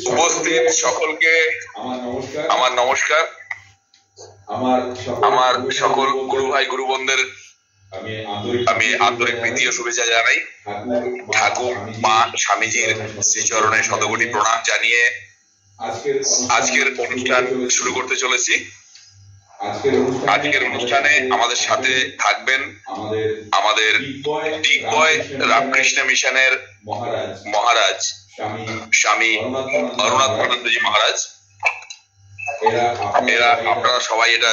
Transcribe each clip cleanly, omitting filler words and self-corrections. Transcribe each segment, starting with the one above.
উপস্থিত সকলকে আমার নমস্কার। আমার সকল গুরু ভাই গুরু বোনদের আমি আন্তরিক প্রীতি ও শুভেচ্ছা জানাই। ঠাকুর মা স্বামীজির শ্রীচরণে শতকোটি প্রণাম জানিয়ে আজকের অনুষ্ঠান শুরু করতে চলেছি। আজকের অনুষ্ঠানে আমাদের সাথে থাকবেন আমাদের দিগ্বয় রামকৃষ্ণ মিশনের মহারাজ স্বামী অরুণাত্মানন্দজি মহারাজ। এরা আপনারা সবাই এটা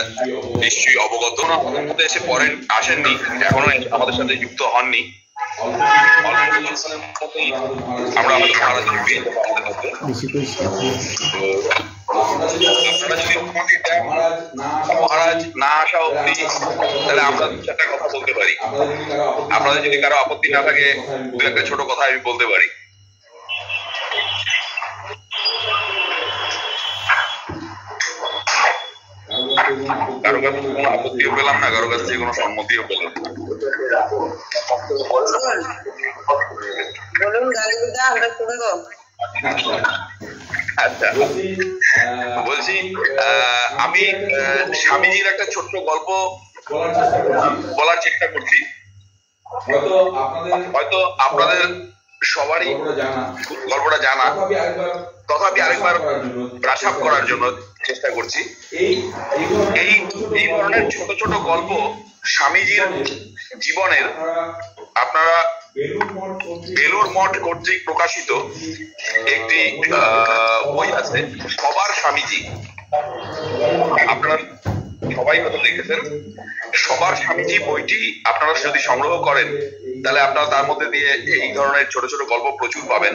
নিশ্চয়ই অবগত। আমাদের মধ্যে এসে পরে আসেননি, এখনো আমাদের সাথে যুক্ত হননি। আমরা আমাদের মহারাজকে পেয়ে যাবো আমাদের মধ্যে। আপনারা যদি মহারাজ না আসা অব্দি তাহলে আমরা দু চারটা কথা বলতে পারি। আপনাদের যদি কারো আপত্তি না থাকে দু একটা ছোট কথা আমি বলতে পারি। কারো কাছে কোনো আপত্তিও পেলাম না, কারো কাছে কোনো সম্মতিও পেলাম না। আচ্ছা, বলছি আমি স্বামীজির একটা ছোট্ট গল্প বলার চেষ্টা করছি। হয়তো আপনাদের সবারই গল্পটা জানা, তথাপি আরেকবার ব্রাশআপ করার জন্য চেষ্টা করছি। এই ধরনের ছোট ছোট গল্প স্বামীজির জীবনের আপনারা বেলুড় মঠ কর্তৃক প্রকাশিত একটি বই আছে, সবার স্বামীজি। আপনারা সবাই হয়তো দেখেছেন। সবার স্বামীজি বইটি আপনারা যদি সংগ্রহ করেন তাহলে আপনারা তার মধ্যে দিয়ে এই ধরনের ছোট ছোট গল্প প্রচুর পাবেন।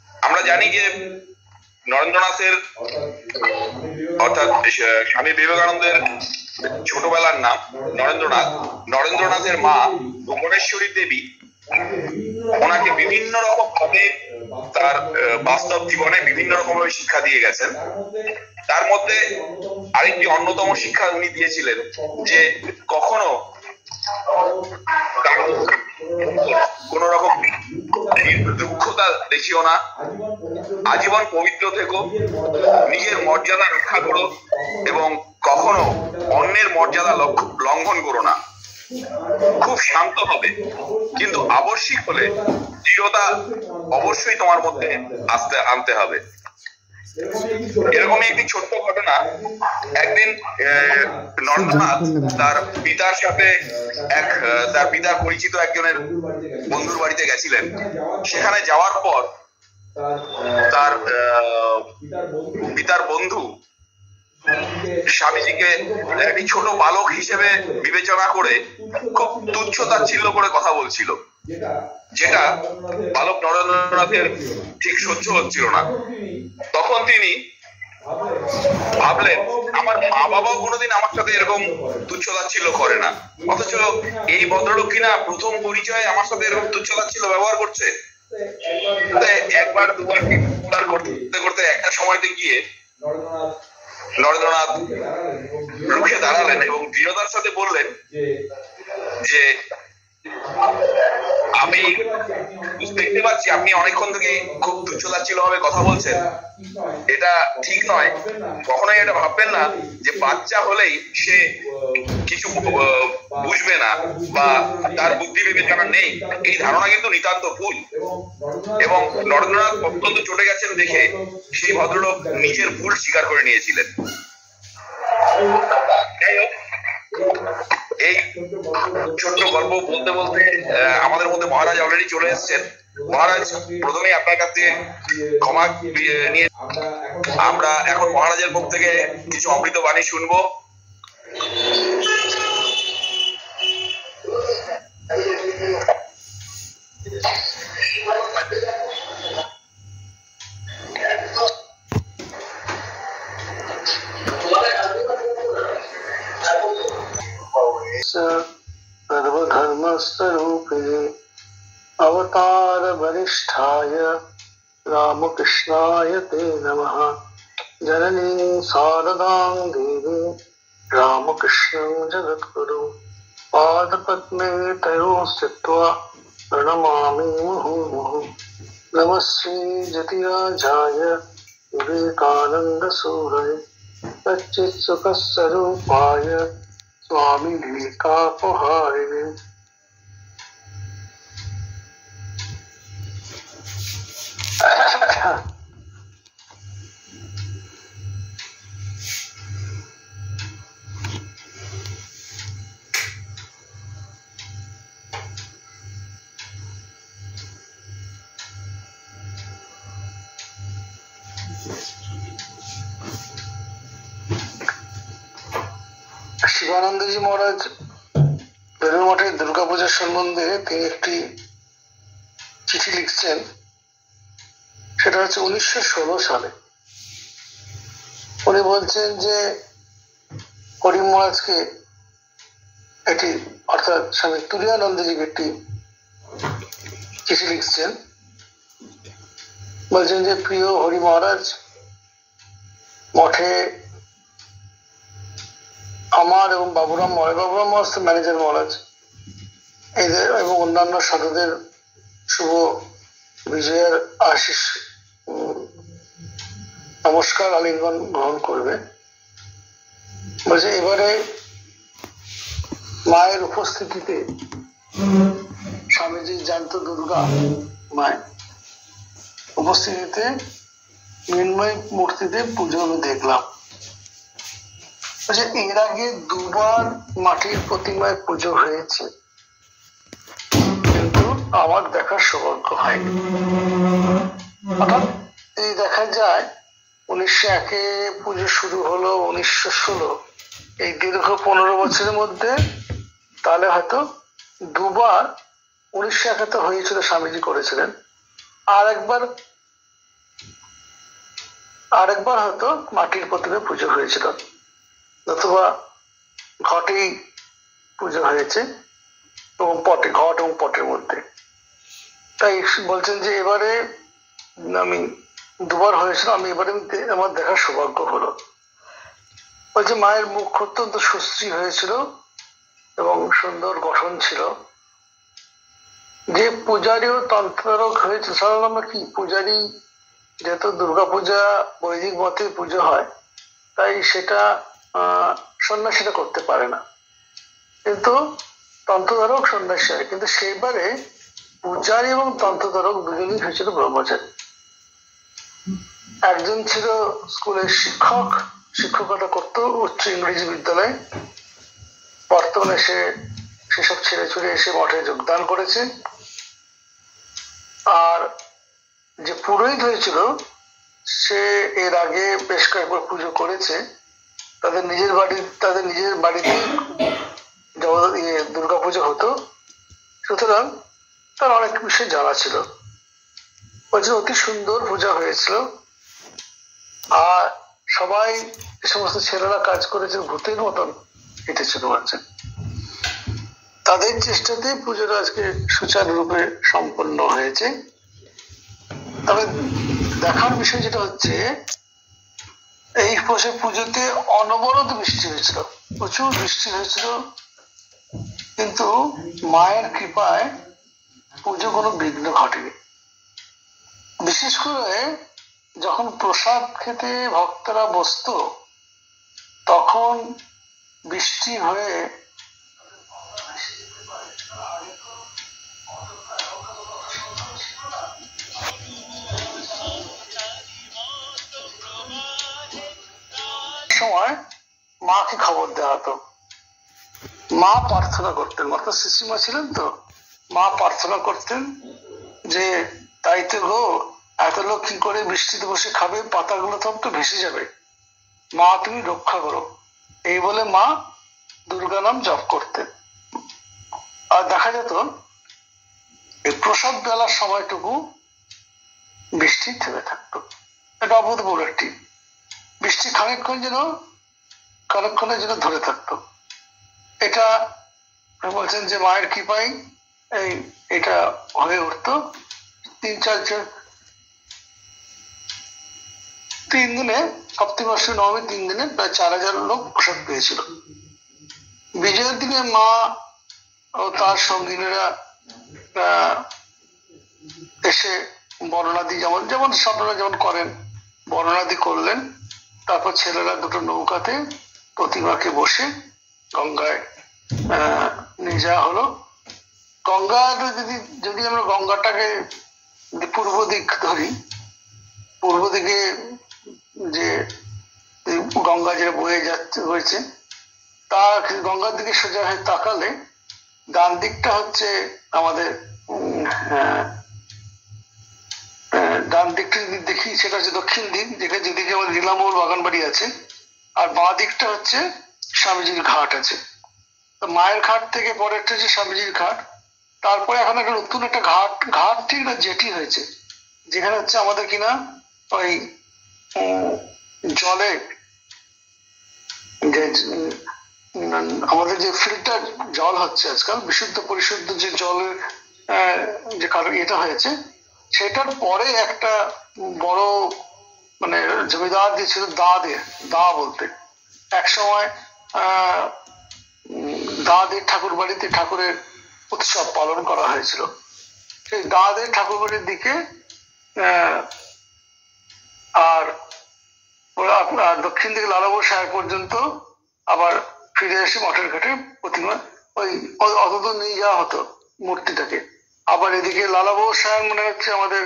আমরা জানি যে নরেন্দ্রনাথের অর্থাৎ স্বামী বিবেকানন্দের ছোটবেলার নাম নরেন্দ্রনাথ। নরেন্দ্রনাথের মা ভুবনেশ্বরী দেবী ওনাকে বিভিন্ন রকম ভাবে তার বাস্তব জীবনে বিভিন্ন রকমের শিক্ষা দিয়ে গেছেন। তার মধ্যে আরেকটি অন্যতম শিক্ষা উনি দিয়েছিলেন যে কখনো কোন রকম দুঃখতা দেখিও না, আজীবন পবিত্র থেকো, নিজের মর্যাদা রক্ষা করো এবং কখনো অন্যের মর্যাদা লঙ্ঘন করো না। খুব শান্ত হবে, কিন্তু আবশ্যিক হলে দৃঢ়তা অবশ্যই তোমার মধ্যে আনতে হবে। এরকমই একটি ছোট্ট ঘটনা। একদিন নরেন্দ্রনাথ তার পিতার সাথে তার পিতার পরিচিত একজনের বন্ধুর বাড়িতে গেছিলেন। সেখানে যাওয়ার পর তার পিতার বন্ধু স্বামীজিকে একটি ছোট বালক হিসেবে বিবেচনা করে খুব তুচ্ছ তাচ্ছিল্য করে কথা বলছিল, যেটা বালক নরেন্দ্রনাথের ঠিক সহ্য হচ্ছিল না। তখন তিনি ভাবলেন, আমার মা বাবাও কোনোদিন আমার সাথে এরকম তুচ্ছ তাচ্ছিল্য করে না, অথচ এই ভদ্রলোক কিনা প্রথম পরিচয়ে আমার সাথে এরকম তুচ্ছ তাচ্ছিল্য ব্যবহার করছে। একবার দুবার করতে করতে একটা সময়তে গিয়ে নরেন্দ্রনাথ রুখে দাঁড়ালেন এবং দৃঢ়তার সাথে বললেন যে আমি দেখতে পাচ্ছি আপনি অনেকক্ষণ থেকে খুব তুচ্ছ তাচ্ছিল্য ভাবে কথা বলছেন। এটা ঠিক নয়। কখনোই এটা ভাববেন না যে বাচ্চা হলেই সে কিছু বুঝবে না বা তার বুদ্ধি বিবেচনা নেই। এই ধারণা কিন্তু নিতান্ত ভুল। এবং নরেন্দ্রনাথ অত্যন্ত চটে গেছেন দেখে সেই ভদ্রলোক নিজের ভুল স্বীকার করে নিয়েছিলেন। যাই হোক, এই ছোট্ট গল্প বলতে বলতে আমাদের মধ্যে মহারাজ অলরেডি চলে এসেছেন। মহারাজ, প্রথমেই আপনার কাছ থেকে ক্ষমা নিয়ে আমরা এখন মহারাজের মুখ থেকে কিছু অমৃত বাণী শুনবো। सर्वधर्म स्वरूपे अवतार वरिष्ठाय रामकृष्णाय ते नमः। जननी शारदां देवी रामकृष्णं जगद्गुरु पादपद्मे तयोः स्थित्वा प्रणमामि मुहुर्मुहुः। नमः श्री जतिराजाय विवेकानंद सूरये सच्चित् सुख स्वरूपाय स्वामी विवेकापहारिणे। শিবানন্দ জি মহারাজ বেলুড় মঠের দুর্গাপূজার সম্বন্ধে তিনি একটি চিঠি লিখছেন, সেটা হচ্ছে 1916 সালে। উনি বলছেন যে করিম মহারাজকে এটি অর্থাৎ স্বামী তুরীয়ানন্দজিকে একটি চিঠি লিখছেন, বলছেন যে প্রিয় হরি মহারাজ, মঠে আমার এবং বাবুরাম মহারাজ ম্যানেজার মহারাজ এদের এবং অন্যান্য সাধুদের শুভ বিজয়ের আশিস নমস্কার আলিঙ্গন গ্রহণ করবে। বলছে এবারে মায়ের উপস্থিতিতে স্বামীজি জ্যান্ত দুর্গা মায়ের উপস্থিতিতে মৃন্ময় মূর্তিতে পুজো আমি দেখলাম। এর আগে দুবার মাটির প্রতিমায় পুজো হয়েছে, কিন্তু আমার দেখার সৌভাগ্য হয়নি। অর্থাৎ এই দেখা যায় 1901-এ পুজো শুরু হলো, 1916, এই দীর্ঘ 15 বছরের মধ্যে তাহলে হয়তো দুবার 1901-এ তো হয়েছিল, স্বামীজি করেছিলেন, আরেকবার হয়তো মাটির প্রতিমায় পুজো হয়েছিল, অথবা ঘটেই পুজো হয়েছে এবং পটে, ঘট এবং পটের মধ্যে। তাই বলছেন যে এবারে আমি দুবার হয়েছিল, আমি এবারে আমার দেখার সৌভাগ্য হলো। বলছে মায়ের মুখ অত্যন্ত সুশ্রী হয়েছিল এবং সুন্দর গঠন ছিল। যে পূজারীও তন্ত্রক হয়েছে, সাধারণত আমরা কি পূজারী, যেহেতু দুর্গাপূজা বৈদিক মতে পুজো হয়, তাই সেটা সন্ন্যাসীরা করতে পারে না, কিন্তু তন্ত্রধারক সন্ন্যাসী হয়। কিন্তু সেইবারে পূজারী এবং তন্ত্রধারক দুজনই হয়েছিল ব্রহ্মচারী। একজন ছিল স্কুলের শিক্ষক, শিক্ষকতা করতো উচ্চ ইংরেজি বিদ্যালয়ে, বর্তমানে সে সেসব ছেড়ে ছুড়ে এসে মঠে যোগদান করেছে। আর যে পুরোহিত হয়েছিল সে এর আগে বেশ কয়েকবার পুজো করেছে, তাদের নিজের বাড়িতে দুর্গাপুজো হতো, সুতরাং তার অনেক বিষয় জানা ছিল। বলছে অতি সুন্দর পূজা হয়েছিল, আর সবাই যে সমস্ত ছেলেরা কাজ করেছে ভূতের মতন হেঁটেছিল। বলছেন তাদের চেষ্টাতে পুজোটা আজকে সুচারুরূপে সম্পন্ন হয়েছে। তবে দেখার বিষয় যেটা হচ্ছে, এই পুজোতে অনবরত বৃষ্টি হয়েছিল, প্রচুর বৃষ্টি হয়েছিল, কিন্তু মায়ের কৃপায় পুজো কোনো বিঘ্ন ঘটেনি। বিশেষ করে যখন প্রসাদ খেতে ভক্তরা বসতো, তখন বৃষ্টি হয়ে সময় মাকে খবর দেওয়া হতো। মা প্রার্থনা করতেন, অর্থাৎ শিশুমা ছিলেন তো, মা প্রার্থনা করতেন যে তাই তো গো, এত লোক কি করে বৃষ্টিতে বসে খাবে, পাতাগুলো সব তো ভেসে যাবে, মা তুমি রক্ষা করো, এই বলে মা দুর্গা নাম জপ করতেন। আর দেখা যেত এই প্রসাদ বেলার সময়টুকু বৃষ্টি থেমে থাকতো। এটা অভূতপূর্ব একটি বৃষ্টি খানিকক্ষণের জন্য ধরে থাকতো। এটা বলছেন যে মায়ের কৃপায় এটা হয়ে উঠতো। 3 দিনে, সপ্তমী অষ্টমী নবমী 3 দিনে প্রায় 4000 লোক প্রসাদ পেয়েছিল। বিজয়ের দিনে মা ও তার সঙ্গিনীরা এসে বর্ণাদি যেমন যেমন আপনারা যেমন করেন, বর্ণাদি করলেন। তারপর ছেলেরা দুটো নৌকাতে প্রতিমাকে বসে গঙ্গায় নিয়ে যাওয়া হলো। গঙ্গাটা যদি যদি আমরা গঙ্গাটাকে পূর্ব দিক ধরি, পূর্ব দিকে যে গঙ্গা যেটা বয়ে যাচ্ছে হয়েছে, তা গঙ্গার দিকে সোজা হয়ে তাকালে ডান দিকটা হচ্ছে আমাদের ডান দিকটা যদি দেখি সেটা হচ্ছে দক্ষিণ দিক, যেদিকে আমাদের নীলাম্বর বাগান বাড়ি আছে, আর বাঁ দিকটা হচ্ছে স্বামীজির ঘাট আছে। মায়ের ঘাট থেকে পরেরটা হচ্ছে স্বামীজির ঘাট। তারপরে এখন একটা নতুন একটা ঘাট ঠিক না জেটি হয়েছে, যেখানে হচ্ছে আমাদের কিনা ওই জলে যে আমাদের যে ফিল্টার জল হচ্ছে আজকাল, বিশুদ্ধ পরিশুদ্ধ যে জলের যে কারণ এটা হয়েছে, সেটার পরে একটা বড় মানে জমিদার দিয়েছিল দা বলতে। এক সময় দাদের ঠাকুর বাড়িতে ঠাকুরের উৎসব পালন করা হয়েছিল। সেই দাদের ঠাকুর বাড়ির দিকে আর দক্ষিণ দিকে লালাবর সাহেব পর্যন্ত আবার ফিরে এসে মঠের ঘাটে প্রতিমা ওই অতদূর নিয়ে যাওয়া হতো মূর্তিটাকে। আবার এদিকে লালাবর সাহেব মনে হচ্ছে আমাদের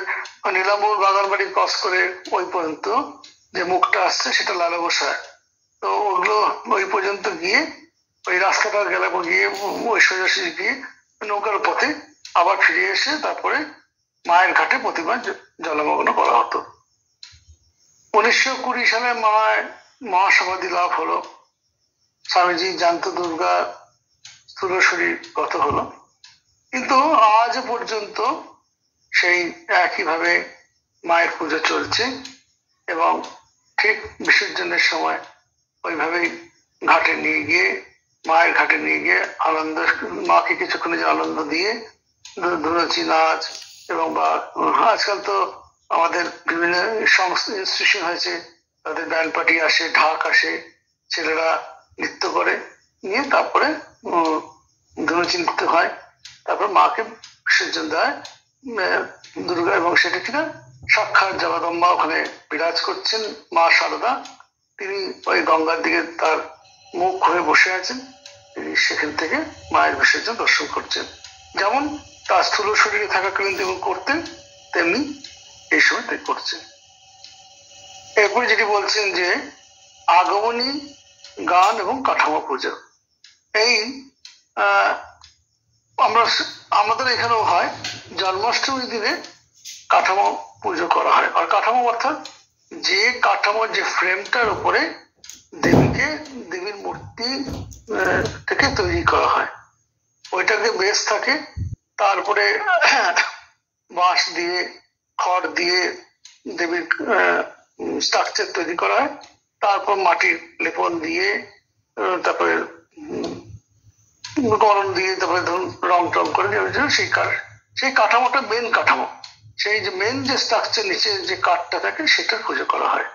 নীলাম্বর বাগান বাড়ি ক্রস করে ওই পর্যন্ত যে মুখটা আসছে সেটা লালাবর সাহেব। তো ওগুলো ওই পর্যন্ত গিয়ে ওই রাস্তাটা গেলে গিয়ে ওই সোজাসুজি গিয়ে নৌকার পথে আবার ফিরে এসে তারপরে মায়ের ঘাটে প্রতিমা জলমগ্ন করা হতো। 1920 সালে মহাসমাধি লাভ হলো, স্বামীজি জ্যান্ত দুর্গা স্থূল শরীর গত হলো, কিন্তু আজ পর্যন্ত সেই একইভাবে মায়ের পুজো চলছে এবং ঠিক বিসর্জনের সময় ওইভাবেই ঘাটে নিয়ে গিয়ে মায়ের ঘাটে নিয়ে গিয়ে আনন্দ, মাকে কিছুক্ষণ আনন্দ দিয়ে ধুনুচি নাচ এবং বা আজকাল তো আমাদের বিভিন্ন ইনস্টিটিউশন হয়েছে, তাদের ব্যান্ড পার্টি আসে, ঢাক আসে, ছেলেরা নৃত্য করে নিয়ে তারপরে ধুনুচি নৃত্য হয়, তারপর মাকে বিসর্জন দেয় দুর্গা। এবং সেটা কিনা সাক্ষাৎ জগদম্বা ওখানে বিরাজ করছেন, মা শারদা, তিনি ওই গঙ্গার দিকে তার মুখ হয়ে বসে আছেন, তিনি সেখান থেকে মায়ের বিসর্জন দর্শন করছেন। যেমন তার স্থূল শরীরে থাকাকালীন যেমন করতেন, তেমনি এই সময় তাই করছেন। এরপরে যেটি বলছেন যে আগমনী গান এবং কাঠামো পুজো, এই আমাদের এখানেও হয় জন্মাষ্টমীর দিনে কাঠামো পুজো করা হয়। আর কাঠামো অর্থাৎ যে কাঠামো, যে ফ্রেমটার উপরে দেবীর মূর্তি থেকে তৈরি করা হয়, ওইটাকে বেশ থাকে, তারপরে বাঁশ দিয়ে খড় দিয়ে দেবীর স্ট্রাকচার তৈরি করা হয়, তারপর মাটির লেপন দিয়ে তারপরে গরম দিয়ে তারপরে ধরুন রং টং করে সেই কাঠামোটা মেন কাঠামো, সেই যে মেন যে স্ট্রাকচার নিচে যে কাঠটা থাকে সেটার পুজো করা হয়।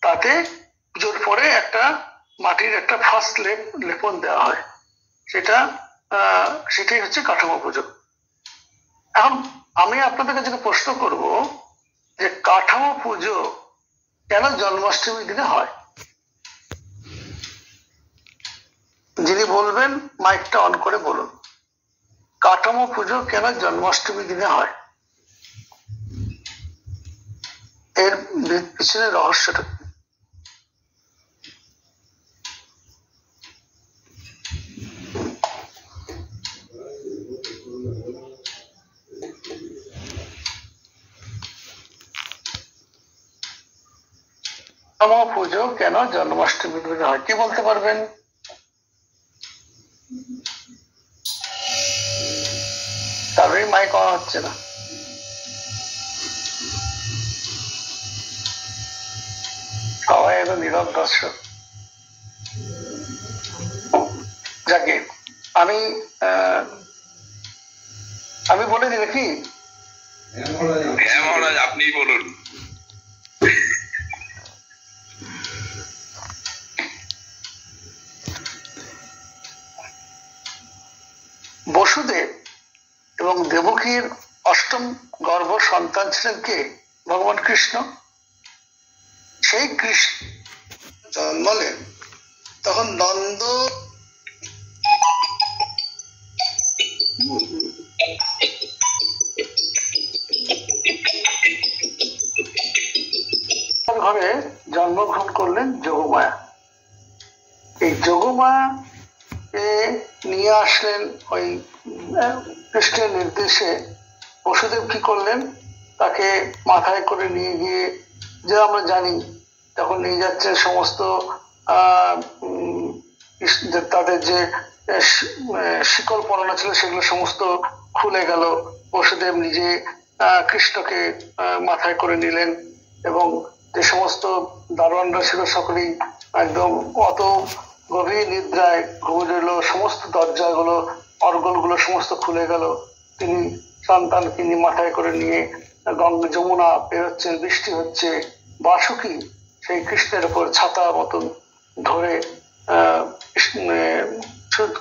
তাতে পুজোর পরে একটা মাটির একটা ফার্স্ট লেপন দেওয়া হয়, সেটাই হচ্ছে কাঠামো পুজো। এখন আমি আপনাদের কাছে প্রশ্ন করব যে কাঠামো পুজো কেন জন্মাষ্টমীর দিনে হয়? যিনি বলবেন মাইকটা অন করে বলুন, কাঠামো পুজো কেন জন্মাষ্টমীর দিনে হয়? এর পিছনে রহস্যটা কি? কাঠামো পুজো কেন জন্মাষ্টমীর দিনে হয়, কি বলতে পারবেন? তারপরে মাইক অন হচ্ছে না। সবাই এত নীরব দর্শক। যাকে আমি বলে দিই নাকি? হ্যাঁ মহারাজ, আপনি বলুন। বসুদেব এবং দেবকীর অষ্টম গর্ভ সন্তান ছিলেন কে? ভগবান কৃষ্ণ। সেই কৃষ্ণ জন্মালেন তখন নন্দ ঘরে জন্মগ্রহণ করলেন যোগমায়া। এই যোগমায়া নিয়ে আসলেন ওই কৃষ্ণের নির্দেশে। বসুদেব কি করলেন, তাকে মাথায় করে নিয়ে গিয়ে, যে আমরা জানি তখন নিয়ে যাচ্ছেন সমস্ত তাদের যে শিকল পরানো ছিল সেগুলো সমস্ত খুলে গেল। বসুদেব নিজে কৃষ্ণকে মাথায় করে নিলেন এবং যে সমস্ত দারোয়ানরা ছিল সকলেই একদম অত গভীর নিদ্রায় ঘুমিয়ে রইল। সমস্ত দরজাগুলো অর্গলগুলো সমস্ত খুলে গেল। তিনি সন্তানকে নিয়ে মাথায় করে নিয়ে গঙ্গা যমুনা পেরোচ্ছেন, বৃষ্টি হচ্ছে। বাসুকি সেই কৃষ্ণের উপর ছাতা মতন ধরে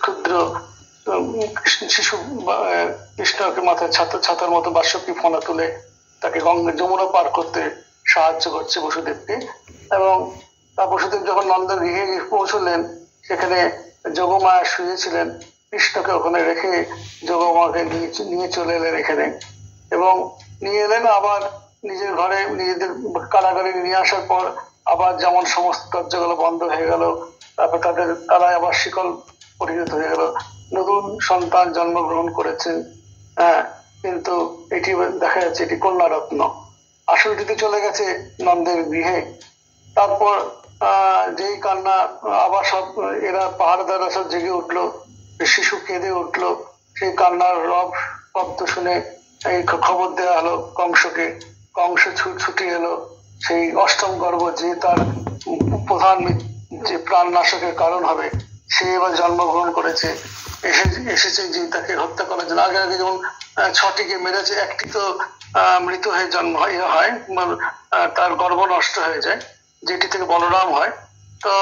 ক্ষুদ্র শিশু কৃষ্ণকে মাথায় ছাতার মতো বাসুকি ফোনা তুলে তাকে গঙ্গা যমুনা পার করতে সাহায্য করছে বসুদেবকে। এবং তা বসুদেব যখন নন্দের গৃহে পৌঁছলেন, সেখানে যোগমায়া শুয়েছিলেন। কৃষ্ণকে ওখানে রেখে যোগমাকে নিয়ে চলে এলেন এখানে, এবং নিয়ে এলেন আবার নিজের ঘরে, নিজেদের কারাগারে নিয়ে আসার পর আবার যেমন সমস্ত দরজাগুলো বন্ধ হয়ে গেল, তারপর তারা আবার শিকল পরিণত হয়ে গেল। নতুন সন্তান জন্মগ্রহণ করেছেন। হ্যাঁ, কিন্তু এটি দেখা যাচ্ছে এটি কন্যারত্ন। আসল দিতে চলে গেছে নন্দের গৃহে। তারপর যেই কান্না, আবার সব এরা পাহাড়দাররা সব জেগে উঠলো, শিশু কেঁদে উঠলো। সেই কান্নার শব্দ শুনে এই খবর দেওয়া হলো কংসকে। কংস ছুটে এলো। সেই অষ্টম গর্ভ, যে তার প্রধান যে প্রাণ নাশকের কারণ হবে, সে এবার জন্মগ্রহণ করেছে। এসেছে যে তাকে হত্যা করার জন্য। আগে আগে যেমন 6টিকে মেরেছে, একটি তো মৃত হয়ে জন্ম হয়, তার গর্ভ নষ্ট হয়ে যায়, যেটি থেকে বলরাম হয়। তো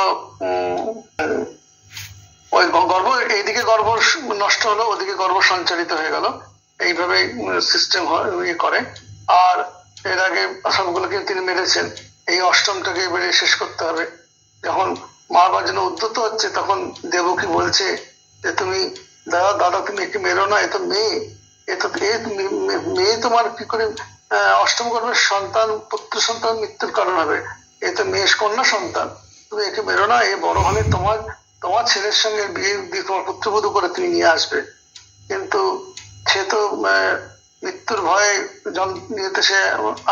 ওই গর্ভ, এইদিকে গর্ভ নষ্ট হলো, ওদিকে গর্ভ সঞ্চারিত হয়ে গেল। এইভাবে সিস্টেম করে। আর এর আগে সবগুলোকে তিনি মেরেছেন। এই অষ্টমটাকে এবারে শেষ করতে হবে। যখন মারবার জন্য উদ্যত হচ্ছে, তখন দেবকী বলছে যে তুমি দাদা তুমি একে মেরো না, এ তো মেয়ে, মেয়ে তোমার কি করে অষ্টম গর্ভের সন্তান, পুত্র সন্তান মৃত্যুর কারণ হবে? এ তো মেয়ে, কন্যা সন্তান, তুমি একে মেরো না। এ বড় হলে তোমার ছেলের সঙ্গে বিয়ে দিয়ে তোমার পুত্রবধূ করে তুমি নিয়ে আসবে। কিন্তু সে তো মৃত্যুর ভয়ে নিতে সে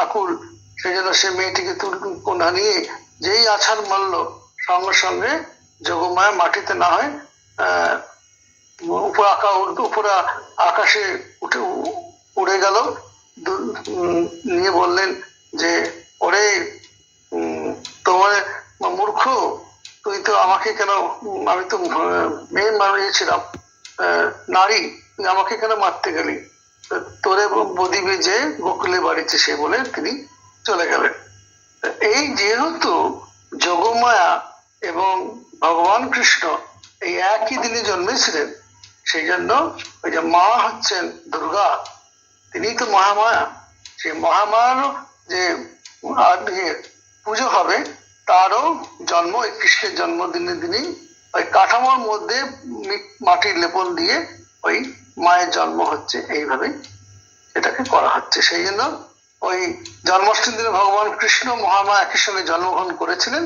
আকুল। সেই জন্য সে মেয়েটিকে কোনা নিয়ে যেই আছাড় মারলো, সঙ্গে সঙ্গে যোগমায়া মাটিতে না হয় উপরে আকাশে উড়ে গেল। নিয়ে বললেন যে ওরে তোমার মূর্খ, তুই তো আমাকে কেন, আমি তো মেয়ে মারিয়েছিলাম, নারী, তুই আমাকে কেন মারতে গেলি? তোরে বদিবে যে গোকুলে বাড়িতে, সে বলে তিনি চলে গেলেন। এই যেহেতু যোগমায়া এবং ভগবান কৃষ্ণ এই একই দিনে জন্মেছিলেন, সেই জন্য ওই যে মা হচ্ছেন দুর্গা, তিনি তো মহামায়া। সেই মহামায়ার যে পুজো হবে, তারও জন্ম ওই কৃষ্ণের জন্মদিনের দিনেই ওই কাঠামোর মধ্যে মাটির লেপন দিয়ে ওই মায়ের জন্ম হচ্ছে। এইভাবে এটাকে করা হচ্ছে। সেই জন্য ওই জন্মাষ্টমীর দিনে ভগবান কৃষ্ণ মহামায়া একই সঙ্গে জন্মগ্রহণ করেছিলেন,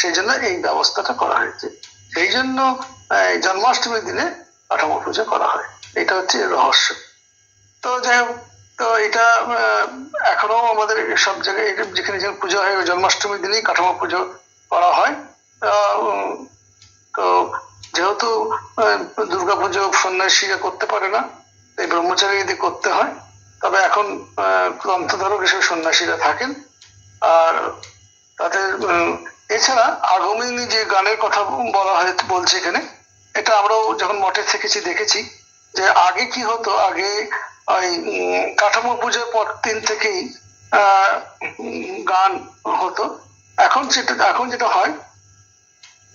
সেই জন্য এই ব্যবস্থাটা করা হয়েছে। সেই জন্য জন্মাষ্টমীর দিনে কাঠামো পুজো করা হয়। এটা হচ্ছে রহস্য। তো যাই হোক, তো এটা এখনো আমাদের সব জায়গায় যেখানে যেখানে পুজো হয়, জন্মাষ্টমীর দিনেই কাঠামো পুজো করা হয়। তো যেহেতু দুর্গাপুজো সন্ন্যাসীরা করতে পারে না, এই ব্রহ্মচারীদের করতে হয়। তবে এখন গ্রন্থধারক হিসেবে সন্ন্যাসীরা থাকেন। আর তাদের এছাড়া আগমনী যে গানের কথা বলা হয়, বলছে এখানে, এটা আমরাও যখন মঠে থেকেছি দেখেছি যে আগে কি হতো, আগে ওই কাঠামো পুজোর পর দিন থেকেই গান হতো। এখন যেটা হয়,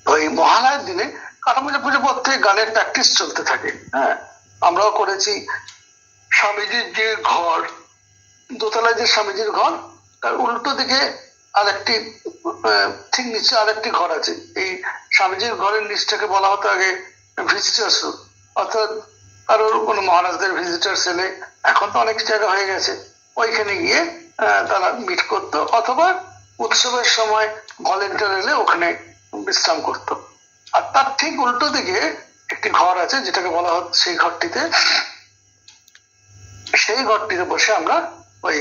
ওই মহালয়ার দিনে কাঠামো পুজোর পর থেকে গানের প্র্যাকটিস চলতে থাকে। হ্যাঁ, আমরাও করেছি। স্বামীজির যে ঘর, দোতলায় যে স্বামীজির ঘর, তার উল্টো দিকে আরেকটি ঠিক নিচে আরেকটি ঘর আছে। এই স্বামীজির ঘরের নিচটাকে বলা হতো আগে ভিজিটার্স রুম, অর্থাৎ কারোর কোনো মহারাজদের ভিজিটার্স এলে, এখন তো অনেক জায়গা হয়ে গেছে, ওইখানে গিয়ে তারা মিট করতো, অথবা উৎসবের সময় ভলেন্টিয়ার এলে ওখানে বিশ্রাম করতো। আর তার ঠিক উল্টো দিকে একটি ঘর আছে যেটাকে বলা হচ্ছে, সেই ঘরটিতে বসে আমরা ওই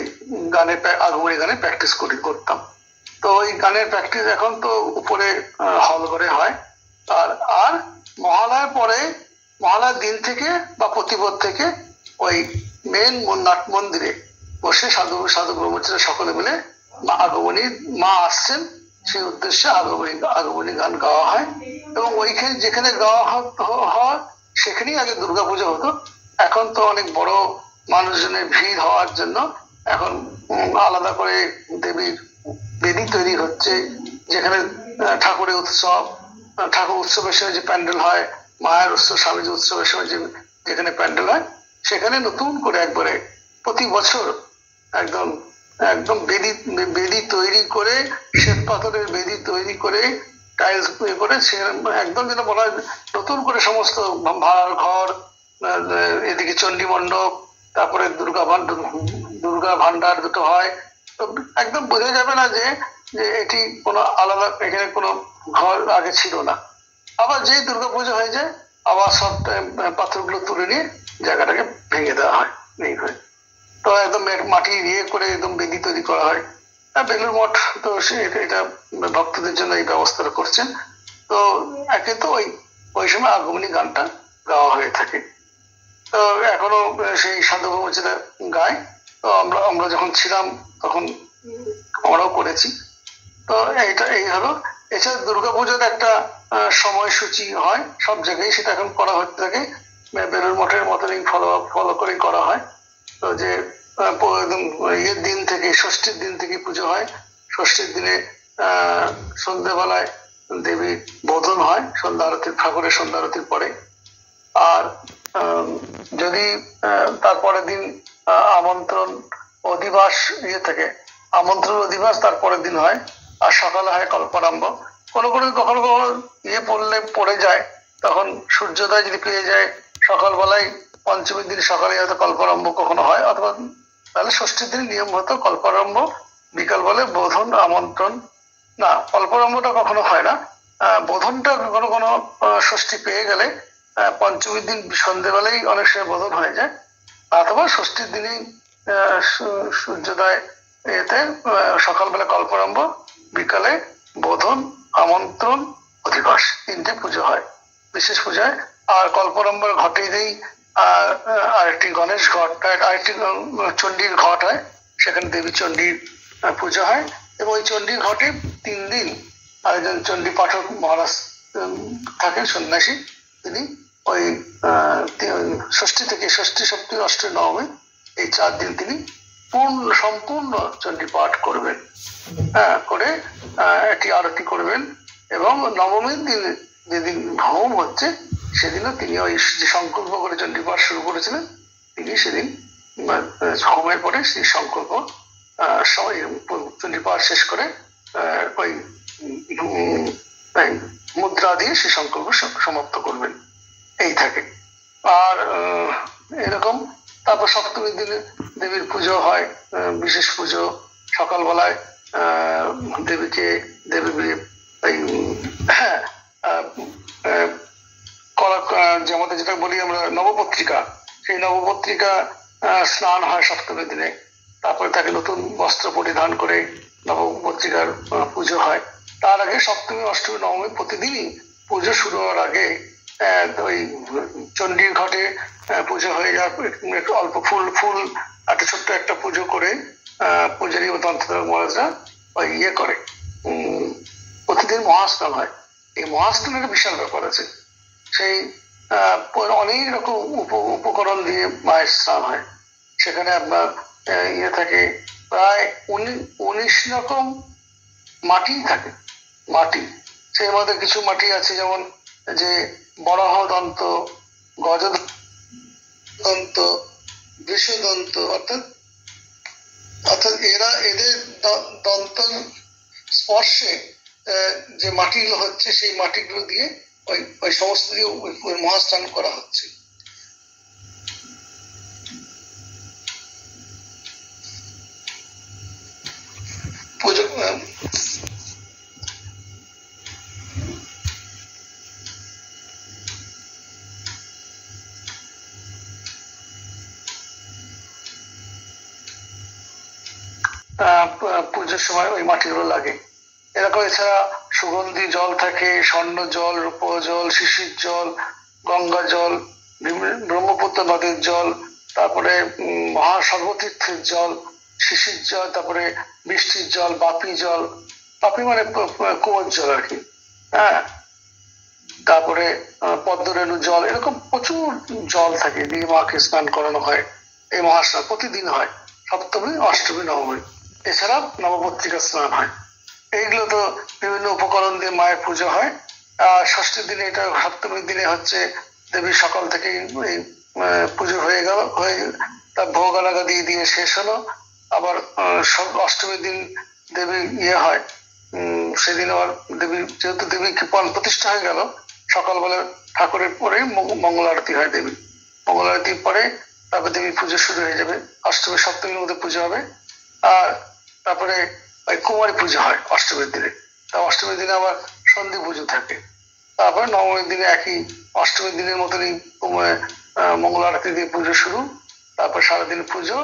আগমনী গানের প্র্যাকটিস করতাম। তো ওই গানের প্র্যাকটিস এখন তো উপরে হল ঘরে হয়। আর মহালয়ার পরে, মহালয়ার দিন থেকে বা প্রতিপদ থেকে ওই মেন নাট মন্দিরে বসে সাধু ব্রহ্মচারী সকলে মিলে আগমনী, মা আসছেন সেই উদ্দেশ্যে আগমনী গান গাওয়া হয়। এবং ওইখানে যেখানে গাওয়া হয় সেখানেই আগে দুর্গাপূজা হতো। এখন তো অনেক বড় মানুষজনের ভিড় হওয়ার জন্য এখন আলাদা করে দেবীর বেদি তৈরি হচ্ছে, যেখানে ঠাকুর উৎসবের সময় যে প্যান্ডেল হয়, মায়ের উৎসব, স্বামীজি উৎসবের সময় যেখানে প্যান্ডেল হয়, সেখানে নতুন করে একবারে প্রতি বছর একদম একদম বেদি তৈরি করে, শ্বেত পাথরের বেদি তৈরি করে, টাইলস করে, একদম যেটা বলা হয় নতুন করে সমস্ত ভাড়ার ঘর, এদিকে চণ্ডী মণ্ডপ, তারপরে দুর্গা ভান্ডার দুটো হয়। তো একদম বোঝা যাবে না যে এটি কোনো আলাদা, এখানে কোনো ঘর আগে ছিল না। আবার যেই দুর্গাপূজা হয়ে যায় আবার সব পাথরগুলো তুলে নিয়ে জায়গাটাকে ভেঙে দেওয়া হয়, নেই হয়। তো একদম মাটি করে একদম বেদি তৈরি করা হয়। বেলুর মঠ তো এটা ভক্তদের জন্য এই ব্যবস্থাটা করছেন। তো একে তো ওই সময় আগমনী গানটা গাওয়া হয়ে থাকে। তো এখনো সেই সাধু ব্রহ্মচারীরা গায়। তো আমরা যখন ছিলাম তখন আমরাও করেছি। তো এই হলো। এছাড়া দুর্গাপূজার একটা সময়সূচি হয় সব জায়গায়, সেটা এখন করা হতে থাকে বেলুর মঠের মতনই ফলো করে করা হয়। তো যে ইয়ের দিন থেকে, ষষ্ঠীর দিন থেকে পুজো হয়। ষষ্ঠীর দিনে সন্ধ্যেবেলায় দেবীর বোধন হয় সন্ধ্যা আরতির, ঠাকুরের সন্ধ্যা আরতির পরে। আর যদি তারপরের দিন আমন্ত্রণ অধিবাস থেকে, আমন্ত্রণ অধিবাস তারপরের দিন হয়। আর সকালে হয় কল্পারম্ভ। কখনো পড়ে যায়, তখন সূর্যোদয় যদি পেয়ে যায় সকালবেলায়, পঞ্চমীর দিন সকালে হয়তো কল্পারম্ভ কখনো হয়, অথবা তাহলে ষষ্ঠীর দিন নিয়ম হতো কল্পারম্ভ, বিকাল বলে বোধন, আমন্ত্রণ। না, কল্পারম্ভটা কখনো হয় না, বোধনটা কোনো ষষ্ঠী পেয়ে গেলে পঞ্চমীর দিন সন্ধ্যেবেলায় অনেক সময় বোধন হয়ে যায়, অথবা ষষ্ঠীর দিনেই সূর্যোদয় এতে সকালবেলা কল্পারম্ভ, বিকালে বোধন, আমন্ত্রণ, অধিবাস, তিনটে পুজো হয়, বিশেষ পূজায়। আর কল্পারম্ভের ঘটেই আরেকটি গণেশ ঘট, আরেকটি চণ্ডীর ঘট হয়, সেখানে দেবী চণ্ডীর পুজো হয়। এবং ওই চণ্ডীর ঘটে 3 দিন আরেকজন চণ্ডী পাঠক মহারাজ থাকেন, সন্ন্যাসী, তিনি ওই ষষ্ঠী থেকে, ষষ্ঠী, সপ্তমী, অষ্টমী, নবমী, এই 4 দিন তিনি সম্পূর্ণ চণ্ডী পাঠ করবেন, করে একটি আরতি করবেন। এবং নবমীর দিন যেদিন হোম হচ্ছে সেদিনও তিনি ওই যে সংকল্প করে চণ্ডী পাঠ শুরু করেছিলেন, তিনি সেদিন হোমের পরে সেই সংকল্প চণ্ডী পাঠ শেষ করে ওই মুদ্রা দিয়ে সেই সংকল্প সমাপ্ত করবেন, এই থাকে। আর এরকম তারপর সপ্তমীর দিনে দেবীর পুজো হয়, বিশেষ পুজো। সকালবেলায় দেবীকে যে আমাদের যেটা বলি আমরা নবপত্রিকা, সেই নবপত্রিকা স্নান হয় সপ্তমীর দিনে। তারপরে তাকে নতুন বস্ত্র পরিধান করে নবপত্রিকার পুজো হয়। তার আগে সপ্তমী, অষ্টমী, নবমী প্রতিদিনই পুজো শুরু হওয়ার আগে ওই চণ্ডীর ঘটে পুজো হয়ে যাওয়ার অল্প ফুল একটা ছোট্ট একটা পুজো করে পূজারী ও তন্ত্র মহারাজরা ওই করে, প্রতিদিন মহাস্নান হয়। এই মহাস্নানের বিশাল ব্যাপার আছে। সেই অনেক রকম উপকরণ দিয়ে মায়ের স্নান হয়। সেখানে আপনার থাকে প্রায় 19 রকম মাটি থাকে। মাটি, সেই মধ্যে কিছু মাটি আছে যেমন যে বরাহ দন্ত, গজদন্ত, বৃষদন্ত, অর্থাৎ অর্থাৎ এদের দন্ত স্পর্শে যে মাটিগুলো হচ্ছে সেই মাটিগুলো দিয়ে ওই সমস্ত দিয়ে ওই মহাস্নান করা হচ্ছে। পুজো পুজোর সময় ওই মাটিগুলো লাগে। এরকম এছাড়া সুগন্ধি জল থাকে, স্বর্ণ জল, রূপ জল, শিশির জল, গঙ্গা জল, ব্রহ্মপুত্র নদীর জল, তারপরে সর্বতীর্থের জল, শিশির জল, তারপরে বৃষ্টির জল, বাপি জল, বাপি মানে কুয়োর জল আর কি, হ্যাঁ, তারপরে পদ্মরেণু জল, এরকম প্রচুর জল থাকে দিয়ে মাকে স্নান করানো হয়। এই মহাস্নান প্রতিদিন হয়, সপ্তমী, অষ্টমী, নবমী। এছাড়া নবপত্রিকা স্নান হয়। এইগুলো তো বিভিন্ন উপকরণ দিয়ে মায়ের পুজো হয়। আর ষষ্ঠীর দিনে, এটা সপ্তমীর দিনে হচ্ছে দেবীর সকাল থেকে এই পুজো হয়ে গেল, তার ভোগ আলাদা দিয়ে শেষ হলো। আবার অষ্টমীর দিন দেবী হয়, সেদিন আবার দেবী, যেহেতু দেবী কৃপণ প্রতিষ্ঠা হয়ে গেল, সকালবেলা ঠাকুরের পরে মঙ্গল আরতি হয়। দেবী মঙ্গল আরতির পরে তারপরে দেবীর পুজো শুরু হয়ে যাবে। অষ্টমী সপ্তমীর মধ্যে পুজো হবে। আর তারপরে ওই কুমারী পুজো হয় অষ্টমীর দিনে। তা অষ্টমীর দিনে আবার সন্ধি পুজো থাকে। তারপরে নবমীর দিনে একই অষ্টমীর দিনের মতনই মঙ্গল আরতি দিয়ে পুজো শুরু, তারপর সারাদিন পুজো।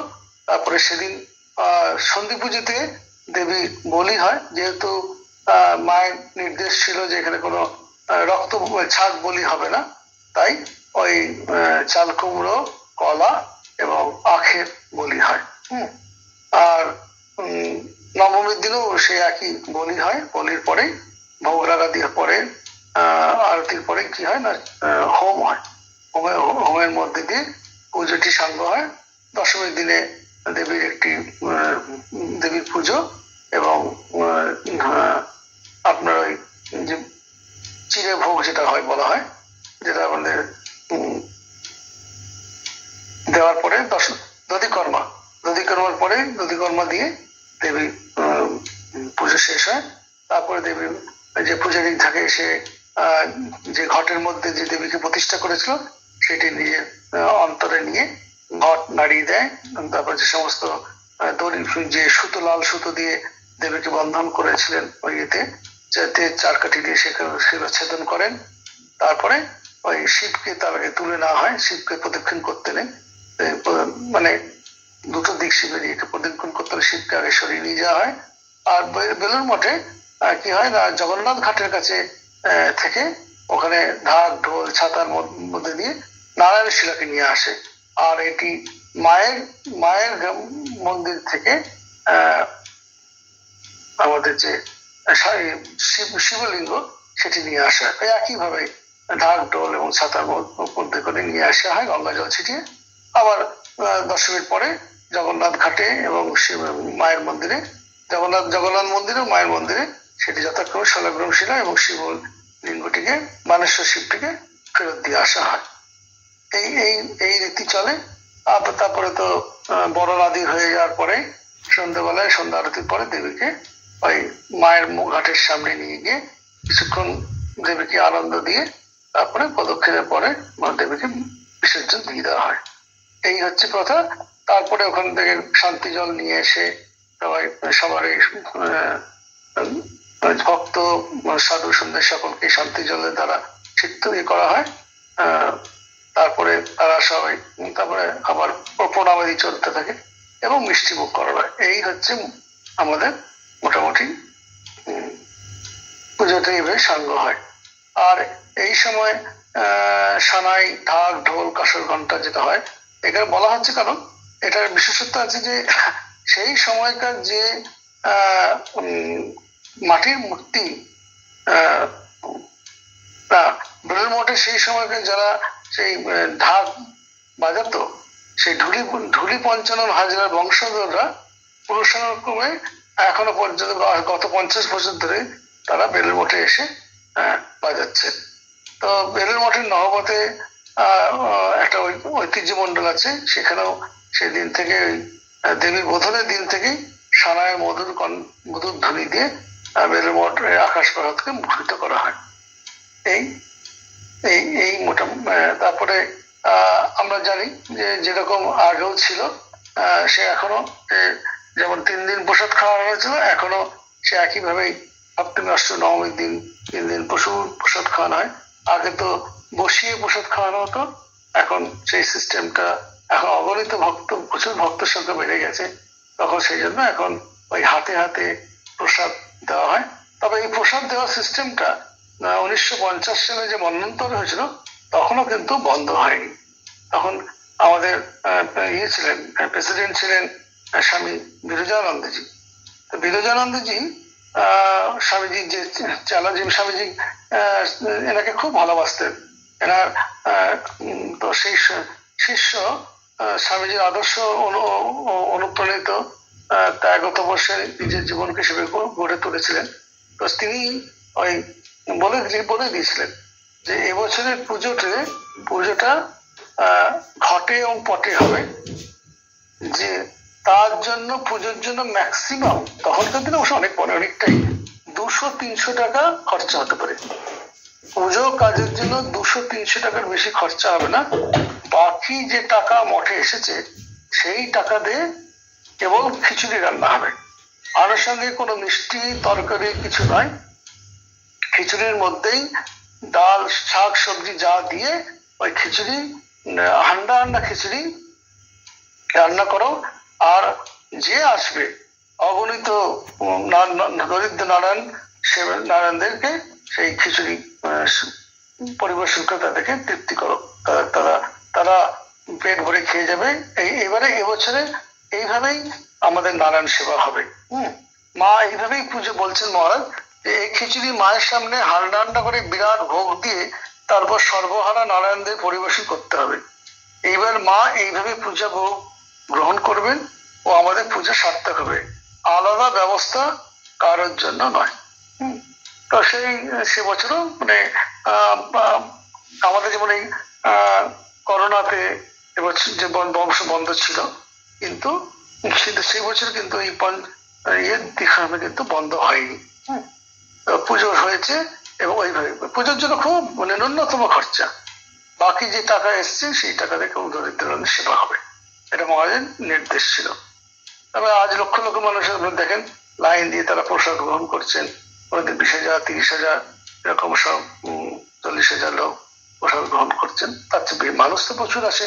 তারপরে সেদিন সন্ধি পুজোতে দেবী বলি হয়, যেহেতু মায়ের নির্দেশ ছিল যে এখানে কোনো রক্ত ছাগ বলি হবে না, তাই ওই চাল কুমড়ো, কলা এবং আখের বলি হয়। আর নবমীর দিনেও সে একই বলি হয়। বলির পরে ভোগ লাগা দিয়ে পরে আরতির পরে কি হয় না, হোম হয়। হোমের মধ্যে দিয়ে পুজোটি সাঙ্গ হয়। দশমীর দিনে দেবীর একটি দেবীর পুজো এবং আপনার ওই যে চিড়ে ভোগ যেটা হয় বলা হয়, যেটা আমাদের দেওয়ার পরে দধিকর্মার পরে দধিকর্মা দিয়ে দেবী পুজো শেষ হয়। তারপরে দেবী যে পূজারী থাকে, সে যে ঘটের মধ্যে যে দেবীকে প্রতিষ্ঠা করেছিল সেটি নিয়ে অন্তরে নিয়ে ঘট নাড়িয়ে দেয়। তারপর যে সমস্ত দড়ি, যে সুতো, লাল সুতো দিয়ে দেবীকে বন্ধন করেছিলেন ওই ইয়েতে, যাতে চারকাঠি দিয়ে সেগুলো ছেদন করেন। তারপরে ওই শিবকে তার আগে তুলে নেওয়া হয়। শিবকে প্রদক্ষিণ করতে নেই, মানে দুটো দিক শিবের ইয়েকে প্রদক্ষিণ করতে হলে শিবকে আগে সরিয়ে নিয়ে যাওয়া হয়। আর বেলুর মঠে কি হয় না, জগন্নাথ ঘাটের কাছে থেকে ওখানে ঢাক, ঢোল, ছাতার মধ্যে দিয়ে নারায়ণ শিলাকে নিয়ে আসে। আর এটি মায়ের মন্দির থেকে আমাদের যে শিবলিঙ্গ সেটি নিয়ে আসা হয়। একইভাবে ঢাক, ঢোল এবং ছাতার মধ্যে করে নিয়ে আসা হয় গঙ্গা জল ছিটিয়ে। আবার দশমীর পরে জগন্নাথ ঘাটে এবং মায়ের মন্দিরে, জগন্নাথ মন্দিরে ও মায়ের মন্দিরে সেটি যথাক্রমে শালগ্রাম শিলা এবং শিবলিঙ্গটিকে, বানেশ্বর শিবটিকে ফেরত দিয়ে আসা হয়। এই রীতি চলে। তারপরে তো বরণ আদি হয়ে যাওয়ার পরে সন্ধ্যাবেলায় সন্ধ্যা আরতির পরে দেবীকে ওই মায়ের ঘাটের সামনে নিয়ে গিয়ে কিছুক্ষণ দেবীকে আনন্দ দিয়ে তারপরে প্রদক্ষিণের পরে দেবীকে বিসর্জন দিয়ে দেওয়া হয়। এই হচ্ছে প্রথা। তারপরে ওখান থেকে শান্তি জল নিয়ে এসে সবার ভক্ত, সাধু সন্ধ্যা সকলকে শান্তি জলের দ্বারা সিদ্ধ করা হয়। তারপরে তারা সবাই তারপরে আবার প্রণামাদি চলতে থাকে এবং মিষ্টি মুখ করা হয়। এই হচ্ছে আমাদের মোটামুটি পুজোটা এইভাবে সাঙ্গ হয়। আর এই সময় সানাই, ঢাক, ঢোল, কাঁসর ঘন্টা যেটা হয়, এখানে বলা হচ্ছে কারণ এটার বিশেষত্ব আছে যে সেই সময়কার যে মাটির মূর্তি বেলুড় মঠে সেই সময়কার যারা সেই ঢাক বাজাতো, সেই ঢুলি পঞ্চানন হাজরার বংশধররা পুরুষানুক্রমে এখনো পর্যন্ত গত 50 বছর ধরে তারা বেলুড় মঠে এসে বাজাচ্ছে। তো বেলুড় মঠের নহবতে একটা ঐতিহ্য মন্ডল আছে, সেখানেও সেদিন থেকে দেবীর বোধনের দিন থেকেই সানায় মধুর ধ্বনি দিয়ে বেলুড় মঠের আকাশ পাতাকে মুখরিত করা হয়। এই এই এই মোটা তারপরে আমরা জানি যে যেরকম আগেও ছিল সে এখনো যেমন 3 দিন প্রসাদ খাওয়া হয়েছিল, এখনো সে একইভাবেই সপ্তমী অষ্টমী নবমীর দিন 3 দিন প্রসাদ খাওয়ানো হয়। আগে তো বসিয়ে প্রসাদ খাওয়ানো হতো, এখন সেই সিস্টেমটা এখন অগণিত প্রচুর ভক্তের সংখ্যা বেড়ে গেছে, তখন সেই জন্য এখন ওই হাতে হাতে প্রসাদ দেওয়া হয়। তবে এই প্রসাদ দেওয়ার সিস্টেমটা 1950 সালে যে মন্বন্তর হয়েছিল তখনও কিন্তু বন্ধ হয়নি। তখন আমাদের ছিলেন প্রেসিডেন্ট ছিলেন স্বামী বিরজানন্দজি। তো বিরজানন্দজি স্বামীজি যে চালাজি স্বামীজি এনাকে খুব ভালোবাসতেন। এনার তো সেই শিষ্য স্বামীজির আদর্শ অনুপ্রাণিত ত্যাগ তপস্যায় নিজের জীবনকে সেভাবে গড়ে তুলেছিলেন। তো তিনি ওই বলে দিয়েছিলেন যে এবছরের পুজোটা ঘটে এবং পটে হবে, যে তার জন্য পুজোর জন্য ম্যাক্সিমাম তখনকার দিনে অবশ্য অনেকটাই 200-300 টাকা খরচা হতে পারে। পুজো কাজের জন্য 200-300 টাকার বেশি খরচা হবে না। বাকি যে টাকা মঠে এসেছে সেই টাকা দিয়ে কেবল খিচুড়ি রান্না হবে, আনুষঙ্গিক কোনো মিষ্টি তরকারি কিছু নয়। খিচুড়ির মধ্যেই ডাল শাক সবজি যা দিয়ে ওই খিচুড়ি হান্ডা খিচুড়ি রান্না করো। আর যে আসবে অগণিত দরিদ্র নারায়ণদেরকে সেই খিচুড়ি পরিবেশন করে তাদেরকে তৃপ্তি করো, তারা পেট ভরে খেয়ে যাবে। এবছরে এইভাবেই আমাদের নারায়ণ সেবা হবে। মা এইভাবেই পুজো বলছেন মহারাজ, এই খিচুড়ি মায়ের সামনে হান্ডা করে বিরাট ভোগ দিয়ে তারপর সর্বহারা নারায়ণদের পরিবেশন করতে হবে। এইবার মা এইভাবে পূজা ভোগ গ্রহণ করবেন ও আমাদের পূজা সার্থক হবে, আলাদা ব্যবস্থা কারোর জন্য নয়। তো সে বছরও মানে আমাদের যেমন এই করোনাতে এবছর যে বংশ বন্ধ ছিল, কিন্তু সেই বছর কিন্তু এই দীক্ষাভাবে কিন্তু বন্ধ হয়নি। পুজো হয়েছে এবং ওইভাবে পুজোর জন্য খুব মানে ন্যূনতম খরচা, বাকি যে টাকা এসছে সেই টাকা থেকে দরিদ্র সেবা হবে, এটা মহারাজের নির্দেশ ছিল। তবে আজ লক্ষ লক্ষ মানুষের দেখেন লাইন দিয়ে তারা প্রসাদ গ্রহণ করছেন, ওদের 20,000 30,000 এরকম সব 40,000 লোক প্রসাদ গ্রহণ করছেন। তার চেয়ে মানুষ তো প্রচুর আসে,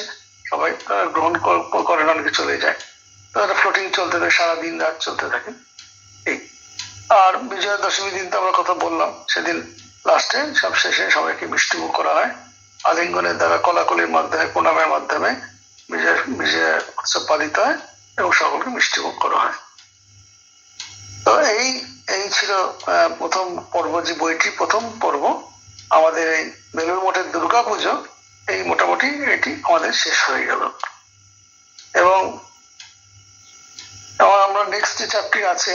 সবাই গ্রহণ করে না, অনেকে চলে যায়। তারা ফ্লোটিং চলতে থাকে, সারাদিন রাত চলতে থাকে। এই আর বিজয়া দশমী দিন তো আমরা কথা বললাম, সেদিন লাস্টে সব শেষে সবাইকে মিষ্টিমুখ করা হয় আলিঙ্গনের দ্বারা, কলাকলির মাধ্যমে, প্রণামের মাধ্যমে বিজয়া উৎসব পালিত হয় এবং সকলকে মিষ্টিমুখ করা হয়। তো এই ছিল প্রথম পর্ব, যে বইটি প্রথম পর্ব আমাদের এই বেলুড় মঠের দুর্গা পুজো, এই মোটামুটি এটি আমাদের শেষ হয়ে গেল। এবং আমরা নেক্সট যে চ্যাপ্টার আছে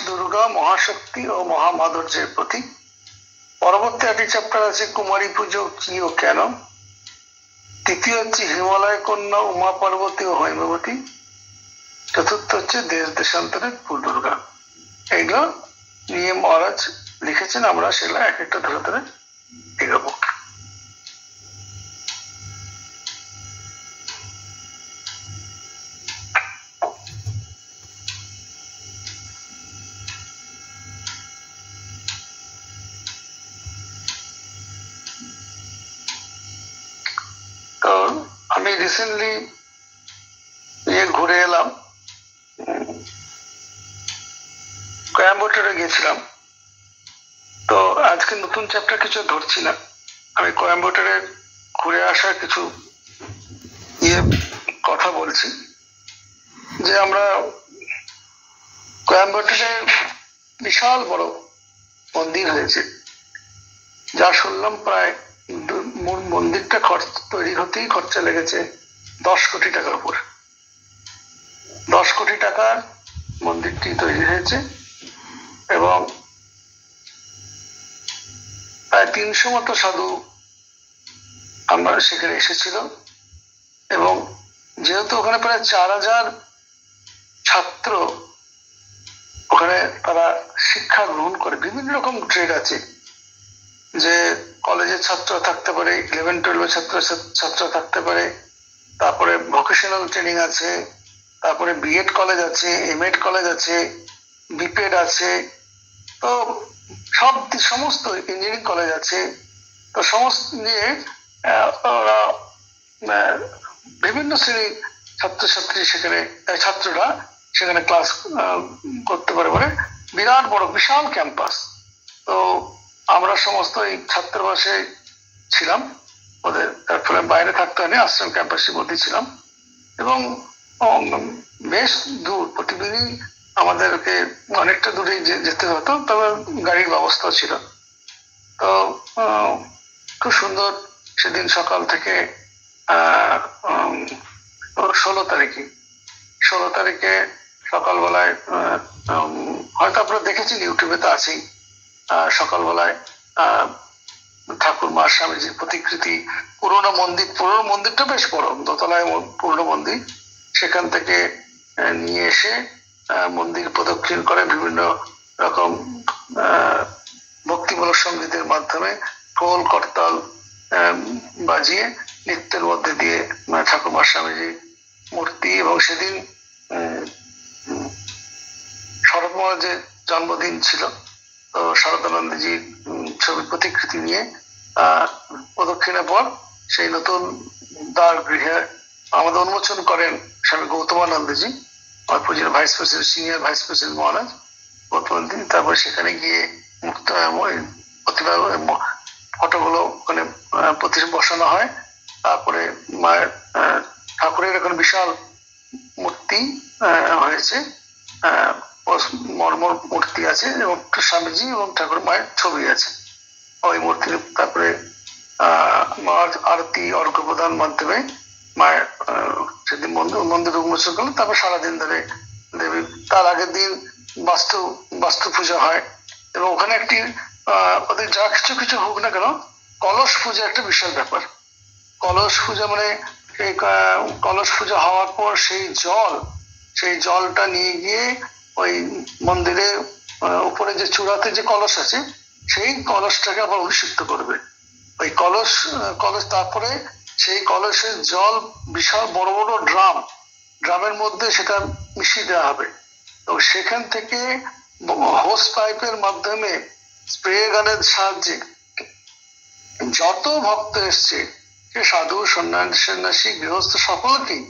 দুর্গা মহাশক্তি ও মহামাধুর্যের প্রতীক, পরবর্তী একটি চ্যাপ্টার আছে কুমারী পুজো কি ও কেন, তৃতীয় হচ্ছে হিমালয় কন্যা উমা পার্বতী ও হৈমবতী, চতুর্থ হচ্ছে দেশ দেশান্তরের দুর্গা। এইগুলো নিয়ে মহারাজ লিখেছেন, আমরা সেগুলো এক একটা ধরে ধরে এগোবো। তো আমি রিসেন্টলি ঘুরে এলাম, কোয়েম্বাটোরে গিয়েছিলাম। তো আজকে নতুন চ্যাপ্টার কিছু ধরছি না, আমি কোয়েম্বাটোরে ঘুরে আসার কিছু কথা বলছি। যে আমরা কোয়েম্বাটোরে বিশাল বড় মন্দির হয়েছে, যা শুনলাম প্রায় মন্দিরটা তৈরি হতেই খরচা লেগেছে 10 কোটি টাকার উপর। 10 কোটি টাকার মন্দিরটি তৈরি হয়েছে এবং প্রায় 300 মতো সাধু আমরা সেখানে এসেছিল। এবং যেহেতু ওখানে প্রায় 4,000 ছাত্র ওখানে তারা শিক্ষা গ্রহণ করে। বিভিন্ন রকম ট্রেড আছে, যে কলেজের ছাত্র থাকতে পারে, 11-12 ছাত্র থাকতে পারে, তারপরে ভোকেশনাল ট্রেনিং আছে, তারপরে বিএড কলেজ আছে, এমএড কলেজ আছে, বিপিএড আছে, তো সমস্ত ইঞ্জিনিয়ারিং কলেজ আছে। তো সমস্ত নিয়ে ওরা বিভিন্ন শ্রেণীর ছাত্রছাত্রী সেখানে ছাত্ররা সেখানে ক্লাস করতে পারে বলে বিরাট বড় বিশাল ক্যাম্পাস। তো আমরা সমস্ত এই ছাত্রাবাসে ছিলাম ওদের, তার ফলে বাইরে থাকতে হয়নি, আশ্রম ক্যাম্পাসের মধ্যে ছিলাম। এবং বেশ দূর, প্রতিদিনই আমাদেরকে অনেকটা দূরে যেতে হতো, তবে গাড়ির ব্যবস্থা ছিল। তো খুব সুন্দর সেদিন সকাল থেকে 16 তারিখে সকালবেলায় হয়তো আপনারা দেখেছেন, ইউটিউবে তো আছেই, সকালবেলায় ঠাকুর মা স্বামীজির প্রতিকৃতি, পুরোনো মন্দিরটা বেশ বড়, দোতলায় পুরোনো মন্দির, সেখান থেকে নিয়ে এসে মন্দির প্রদক্ষিণ করে বিভিন্ন রকম ভক্তিমূলক সঙ্গীতের মাধ্যমে খোল করতাল বাজিয়ে নৃত্যের মধ্যে দিয়ে ঠাকুর মা স্বামীজি মূর্তি, এবং সেদিন শরৎ মহারাজের জন্মদিন ছিল, তো শরদানন্দজির ছবি প্রতিকৃতি নিয়ে প্রদক্ষিণের পর সেই নতুন দ্বার গৃহে আমাদের উন্মোচন করেন স্বামী গৌতমানন্দজি, আমার পূজনীয় vice president, senior vice president Maharaj Gautamananda. তারপরে সেখানে গিয়ে মুক্ত প্রতিভা ফটোগুলো ওখানে বসানো হয়। তারপরে মায়ের ঠাকুরের এখন বিশাল মূর্তি হয়েছে, মর্মর মূর্তি আছে, এবং স্বামীজি এবং ঠাকুর মায়ের ছবি আছে ওই মূর্তির। তারপরে মার আরতি অর্ঘ্য প্রদান মাধ্যমে মায়ের সেদিন মন্দির উন্মোচন করলো। তারপর সারাদিন ধরে দেবী, তার আগের দিন বাস্তু পূজা হয়, এবং ওখানে একটি ওদের যা কিছু হোক না কেন, কলস পূজা একটা বিশাল ব্যাপার। কলস পূজা মানে এই কলস পূজা হওয়ার পর সেই জলটা নিয়ে গিয়ে ওই মন্দিরে উপরে যে চূড়াতে যে কলস আছে, সেই কলসটাকে আবার অভিষিক্ত করবে ওই কলস। তারপরে সেই কলসের জল বিশাল বড় বড় ড্রামের মধ্যে সেটা মিশিয়ে দেওয়া হবে, তো সেখান থেকে হোস পাইপের মাধ্যমে স্প্রে গানের সাহায্যে যত ভক্ত এসছে, সে সাধু সন্ন্যাসী গৃহস্থ সকলকেই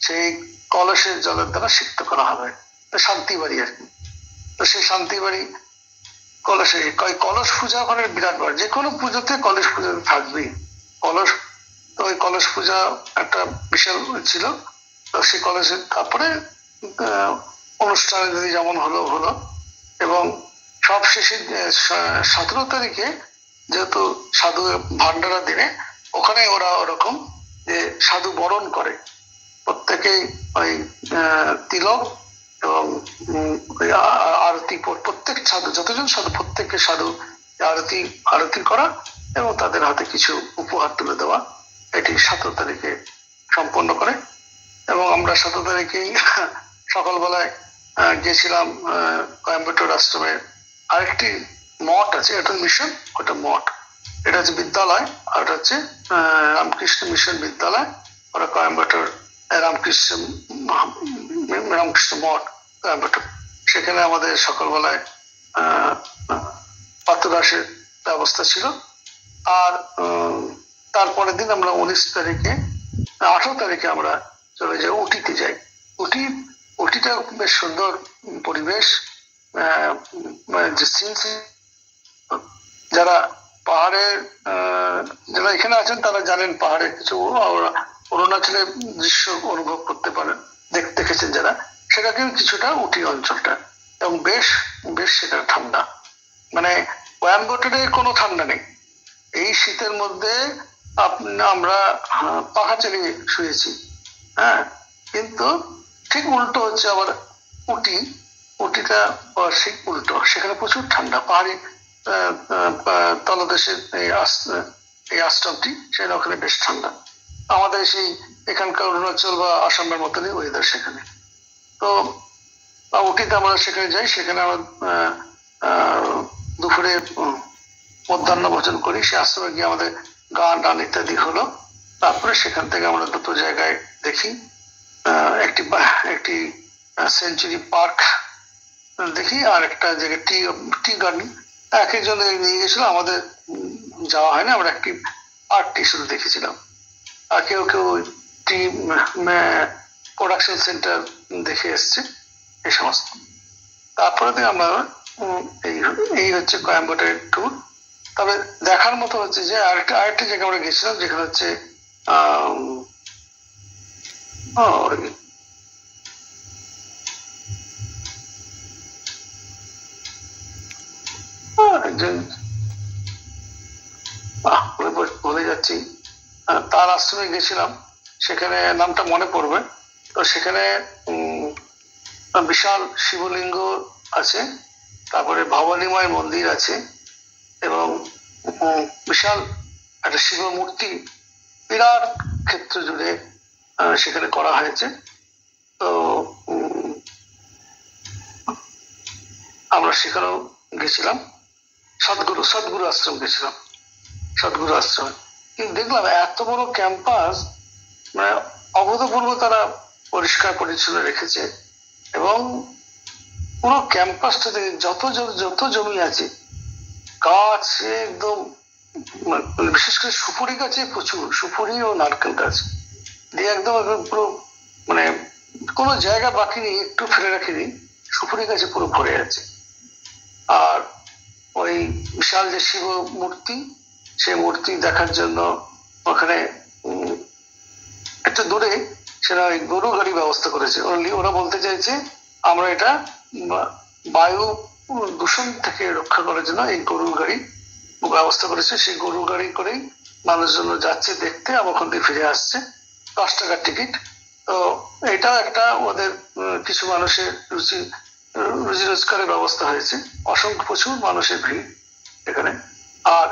সেই কলসের জলের দ্বারা সিক্ত করা হবে। শান্তি বাড়ি আর কি। তো সেই শান্তি বাড়ি কলস পূজা ওখানে বিরাট বড়, যে কোনো পুজোতে কলস পূজা থাকবেই। তো ওই কলস পূজা একটা বিশাল ছিল। তো সেই কলসের তারপরে অনুষ্ঠানে যদি যেমন হলো, এবং সব শেষে 17 তারিখে যেহেতু সাধু ভান্ডারা দিনে, ওখানে ওরা ওরকম যে সাধু বরণ করে, প্রত্যেকেই ওই তিলক এবং আরতি, প্রত্যেক সাধু যতজন সাধু প্রত্যেককে সাধু আরতি করা এবং তাদের হাতে কিছু উপহার তুলে দেওয়া, এটি 17 তারিখে সম্পন্ন করে। এবং আমরা 17 তারিখেই সকালবেলায় গিয়েছিলাম কোয়েম্বাটোর আশ্রমের আরেকটি মঠ আছে, এটা মিশন, ওটা মঠ, এটা হচ্ছে বিদ্যালয়, আর ওটা হচ্ছে রামকৃষ্ণ মিশন বিদ্যালয়, ওরা কোয়েম্বাটোর রামকৃষ্ণ মঠ কোয়েম্বাটোর। সেখানে আমাদের সকালবেলায় পাত্রদাসের ব্যবস্থা ছিল। আর তারপরের দিন আমরা 18 তারিখে আমরা চলে যাই, উটিতে যাই। উটিটা বেশ সুন্দর পরিবেশ, যারা পাহাড়ের যারা এখানে আছেন তারা জানেন পাহাড়ের কিছু, অরুণাচলের দৃশ্য অনুভব করতে পারেন, দেখেছেন যারা, সেটা কিন্তু কিছুটা উটি অঞ্চলটা, এবং বেশ সেটা ঠান্ডা, মানে কোয়েম্বাটোরে কোনো ঠান্ডা নেই। এই শীতের মধ্যে আমরা পাখা চালিয়ে শুয়েছি, হ্যাঁ, কিন্তু ঠিক উল্টো হচ্ছে আবার উটিটা ঠিক উল্টো, সেখানে প্রচুর ঠান্ডা। পাহাড়ি তলদেশের এই আশ্রমটি, সেটা ওখানে বেশ ঠান্ডা। আমাদের সেই এখানকার অরুণাচল বা আসামের মতনই ওয়েদার সেখানে। তো উটিতে আমরা সেখানে যাই, সেখানে আমরা দুপুরে মধ্যাহ্ন ভোজন করি। সে আশ্রমে গিয়ে আমাদের গান টান ইত্যাদি হলো। তারপরে সেখান থেকে আমরা দুটো জায়গায় দেখি, একটি সেঞ্চুরি পার্ক দেখি, আর একটা জায়গায় টি গার্ডেন। এক একজন নিয়ে গেছিল, আমাদের যাওয়া হয়নি, আমরা একটি পার্কটি শুধু দেখেছিলাম। আর কেউ কেউ টি প্রোডাকশন সেন্টার দেখে এসছে এই সমস্ত। তারপরে আমরা এই হচ্ছে কোয়েম্বাটোরের ট্যুর। তবে দেখার মতো হচ্ছে যে আরেকটা জায়গায় আমরা গেছিলাম, যেখানে হচ্ছে ভুলে যাচ্ছি, তার আশ্রমে গেছিলাম, সেখানে নামটা মনে পড়বে। তো সেখানে বিশাল শিবলিঙ্গ আছে, তারপরে ভবানীময় মন্দির আছে, এবং বিশাল একটা শিব মূর্তি বিরাট ক্ষেত্র জুড়ে সেখানে করা হয়েছে। তো আমরা সেখানেও গেছিলাম, সদ্গুরু আশ্রম গেছিলাম, সদ্গুরু আশ্রমে। কিন্তু দেখলাম এত বড় ক্যাম্পাস, মানে অভূতপূর্ব তারা পরিষ্কার পরিচ্ছন্ন রেখেছে, এবং পুরো ক্যাম্পাসটাতে যত জমি আছে গাছ একদম, বিশেষ করে সুপুরি গাছে প্রচুর, সুপুরি ও নারকেল গাছ দিয়ে একদম পুরো, মানে কোনো জায়গা বাকি নেই, একটু ফেলে রাখিনি, সুপুরি গাছে পুরো ভরে আছে। আর ওই বিশাল যে শিব মূর্তি, সেই মূর্তি দেখার জন্য ওখানে একটু দূরে সেটা ওই গরু গাড়ি ব্যবস্থা করেছে। ওরা বলতে চাইছে আমরা এটা বায়ু দূষণ থেকে রক্ষা করার জন্য এই গরু গাড়ি ব্যবস্থা করেছে। সেই গরু গাড়ি করেই মানুষজন যাচ্ছে দেখতে, আবার ওখান থেকে ফিরে আসছে, 10 টাকার টিকিট। তো এটাও একটা ওদের কিছু মানুষের রুজি রোজগারের ব্যবস্থা হয়েছে। অসংখ্য প্রচুর মানুষের ভিড় এখানে। আর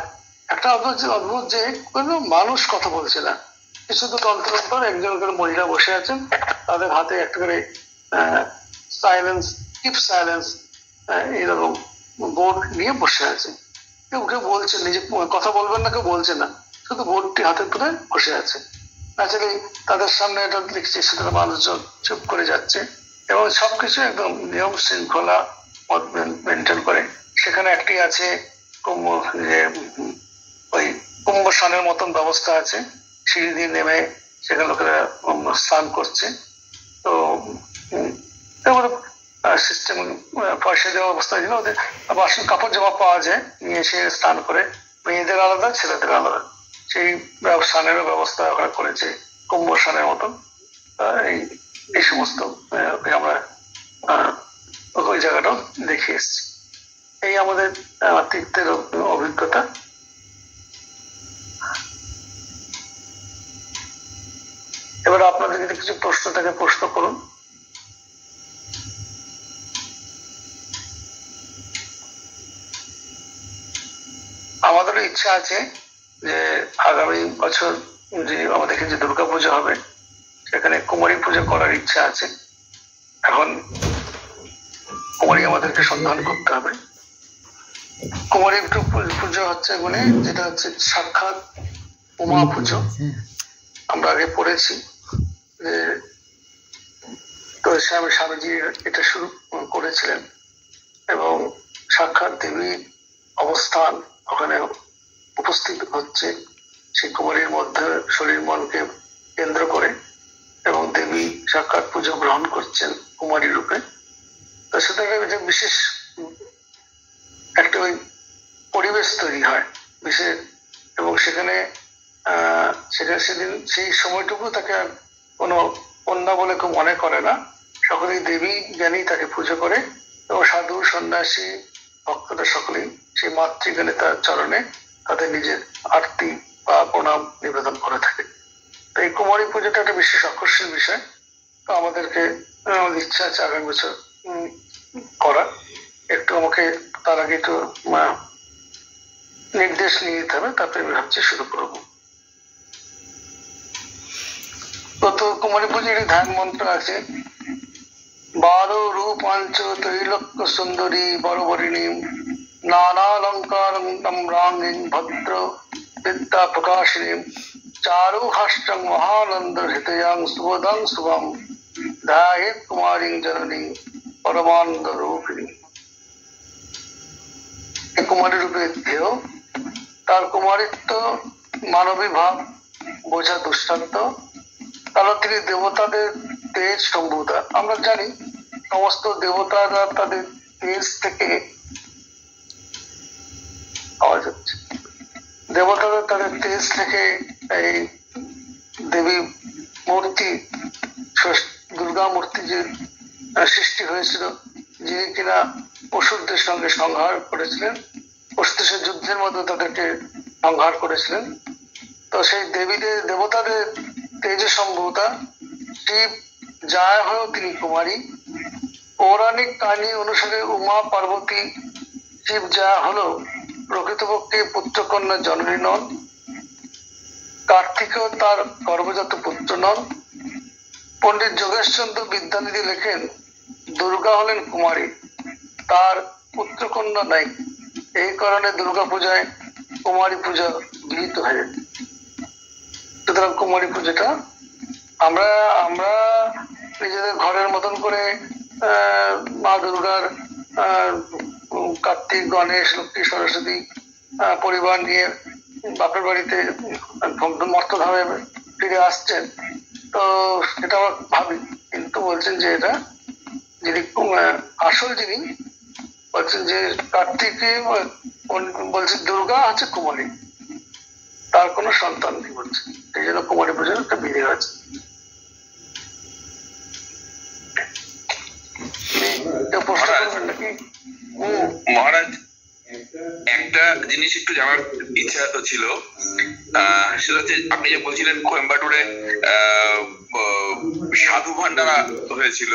একটা অদ্ভুত যে কোনো মানুষ কথা বলছে না, কিছু তো অন্তর একজন করে মহিলা বসে আছেন, তাদের হাতে একটা করে সাইলেন্স, কিপ সাইলেন্স এরকম বোর্ড নিয়ে বসে আছে। কেউ বলছে নিজে কথা বলবেন না, কেউ বলছে না, শুধু বোর্ডটি হাতে তুলে বসে আছে। ন্যাচারালি তাদের সামনে এটা দেখছি, সেটা মানুষজন চুপ করে যাচ্ছে, এবং সবকিছু একদম নিয়ম শৃঙ্খলা মেনটেন করে। সেখানে একটি আছে ওই কুম্ভ স্নানের মতন ব্যবস্থা আছে, সিঁড়ি দিয়ে নেমে সেখানে লোকেরা স্নান করছে। তো সিস্টেম পয়সা দেওয়ার অবস্থা ছিল, ওদের বাসন কাপড় জামা পাওয়া যায়, নিয়ে এসে স্নান করে, মেয়েদের আলাদা ছেলেদের আলাদা, সেই স্নানেরও ব্যবস্থা ওরা করেছে কুম্ভ স্নানের মতন। এই সমস্ত আমরা ওই জায়গাটাও দেখে এসছি। এই আমাদের তীর্থের অভিজ্ঞতা। এবার আপনাদের যদি কিছু প্রশ্ন থাকে প্রশ্ন করুন। আমাদেরও ইচ্ছা আছে যে আগামী বছর যে আমাদের যে দুর্গাপূজা হবে, সেখানে কুমারী পুজো করার ইচ্ছা আছে। এখন কুমারী আমাদেরকে সন্ধান করতে হবে। কুমারী পুজো হচ্ছে মানে যেটা হচ্ছে সাক্ষাৎ উমা পুজো। আমরা আগে পড়েছি যে তো স্বামীজি এটা শুরু করেছিলেন, এবং সাক্ষাৎ দেবীর অবস্থান ওখানে উপস্থিত হচ্ছে সেই কুমারীর মধ্যে শরীর মনকে কেন্দ্র করে, এবং দেবী সাক্ষাৎ পুজো গ্রহণ করছেন কুমারী রূপে। তো সেটাকে যে বিশেষ একটা ওই পরিবেশ তৈরি হয় বিশেষ, এবং সেখানে সেদিন সেই সময়টুকু তাকে কোনো কন্যা বলে কেউ মনে করে না, সকলেই দেবী জ্ঞানী তাকে পুজো করে, এবং সাধু সন্ন্যাসী ভক্তরা সকলেই সেই মাতৃজ্ঞানে তার চরণে তাদের নিজের আরতি বা প্রণাম নিবেদন করে থাকে। তো এই কুমারী পুজোটা একটা বিশেষ আকর্ষণ বিষয়। তো আমাদেরকে ইচ্ছা আছে আগামী বছর করা। একটু আমাকে তার আগে একটু নির্দেশ নিয়ে নিতে হবে, তারপরে আমি ভাবছি শুরু করবো। তো কুমারী পুজোর ধ্যান মন্ত্র আছে, বারো রূপাঞ্চ ত্রৈলোক্য সুন্দরী বরবরিণী নানালঙ্কার রাঙ্গিং ভদ্র বিদ্যা প্রকাশিনী চারু হাষ্টং মহানন্দ হৃদয়াং সুবোধং শুভম ধ্যায়েৎ কুমারীং জননী পরমানন্দ রূপিণী। কুমারী রূপে ধ্যেয়, তার কুমারিত্ব মানবী ভাব বোঝা দুষ্টান্ত, কারণ তিনি দেবতাদের তেজ সম্ভূতা। আমরা জানি সমস্ত দেবতারা তাদের তেজ থেকে আওয়াজ হচ্ছে, দেবতাদের তাদের তেজ থেকে এই দেবী মূর্তি দুর্গা মূর্তি যে সৃষ্টি হয়েছিল, যিনি কিনা অসুরদের সঙ্গে সংহার করেছিলেন, অসুরদের যুদ্ধের মধ্যে তাদেরকে সংহার করেছিলেন। তো সেই দেবতাদের তেজ সম্ভূতা শিব যায় হয়েও তিনি কুমারী। পৌরাণিক কাহিনী অনুসারে উমা পার্বতী শিব যায় হলো প্রকৃতপক্ষে পুত্রকন্যা জননী নন, কার্তিকও তার গর্ভজাত পুত্র নন। পণ্ডিত যোগেশচন্দ্র বিদ্যানিধি লেখেন, দুর্গা হলেন কুমারী, তার পুত্রকন্যা নাই, এই কারণে দুর্গা পূজায় কুমারী পূজা গৃহীত হয়। সুতরাং কুমারী পুজোটা আমরা নিজেদের ঘরের মতন করে মা দুর্গার কার্তিক, গণেশ, লক্ষ্মী, সরস্বতী পরিবার নিয়ে বাপের বাড়িতে মর্তধামে ফিরে আসছেন, তো সেটা আমরা ভাবি। কিন্তু বলছেন যে এটা যিনি আসল যিনি বলছেন যে কার্তিকে বলছে দুর্গা হচ্ছে কুমারী, তার কোনো সন্তান নেই বলছে, এই জন্য কুমারী পুজোর একটা বিধি আছে। মহারাজ, একটা জিনিস একটু জানার ইচ্ছা ছিল, সেটা হচ্ছে আপনি যে বলছিলেন কোয়েম্বাটুরে সাধু ভান্ডারা হয়েছিল,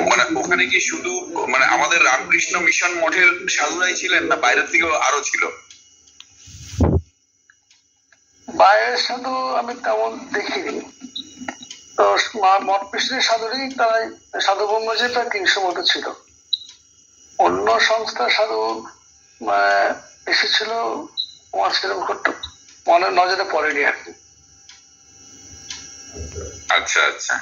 মানে ওখানে কি শুধু মানে আমাদের রামকৃষ্ণ মিশন মঠের সাধুরাই ছিলেন না বাইরের থেকেও আরো ছিল? বাইরের সাধু আমি তেমন দেখিনি, তো মঠ মিশনের সাধুরই তারাই সাধু ব্রহ্মজি প্রায় 300 মতো ছিল। অন্য সংস্থার সাধু এসেছিল আমার সেরকম মনে নজরে পড়েনি আর কি। আচ্ছা আচ্ছা,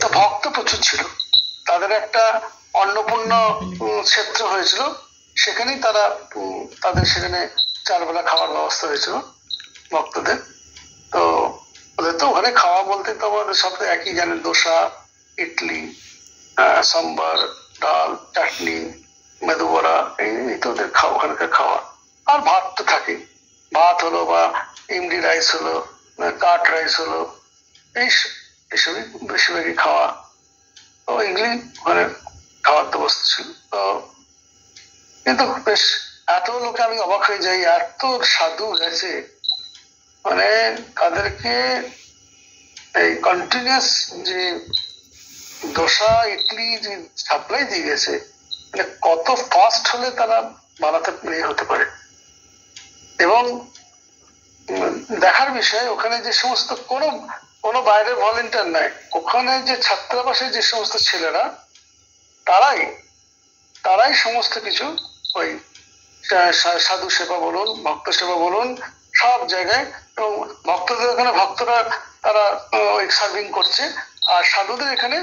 তো ভক্ত প্রচুর ছিল, তাদের একটা অন্নপূর্ণ ক্ষেত্র হয়েছিল, সেখানেই তাদের সেখানে 4 বেলা খাওয়ার ব্যবস্থা হয়েছিল ভক্তদের। তো ওদের তো ওখানে খাওয়া বলতে তো আমাদের সব তো একই জানেন, দোসা, ইডলি, সাম্বার, ডাল, চাটনি, মেদু বড়া, এই তো ওদের ওখানকার খাওয়া। আর ভাত তো থাকে, ভাত হলো বা ইমলি রাইস হলো, কাঠ রাইস হলো, এইসবই বেশিরভাগই খাওয়া। তো এগুলি ওখানে খাওয়ার ব্যবস্থা ছিল। তো কিন্তু বেশ এত লোকে আমি অবাক হয়ে যাই, এত সাধু গেছে, মানে তাদেরকে এই কন্টিনিউয়াস যে দোসা ইডলি যে সাপ্লাই দিয়ে গেছে, মানে কত ফাস্ট হলে তারা বানাতে হতে পারে। এবং দেখার বিষয় ওখানে যে সমস্ত কোনো বাইরের ভলেন্টিয়ার নাই, ওখানে যে ছাত্রাবাসে যে সমস্ত ছেলেরা তারাই সমস্ত কিছু ওই সাধু সেবা বলুন, ভক্ত সেবা বলুন, সব জায়গায়। এবং ভক্তদের ওখানে ভক্তরা তারা ওই সার্ভিং করছে, আর সাধুদের এখানে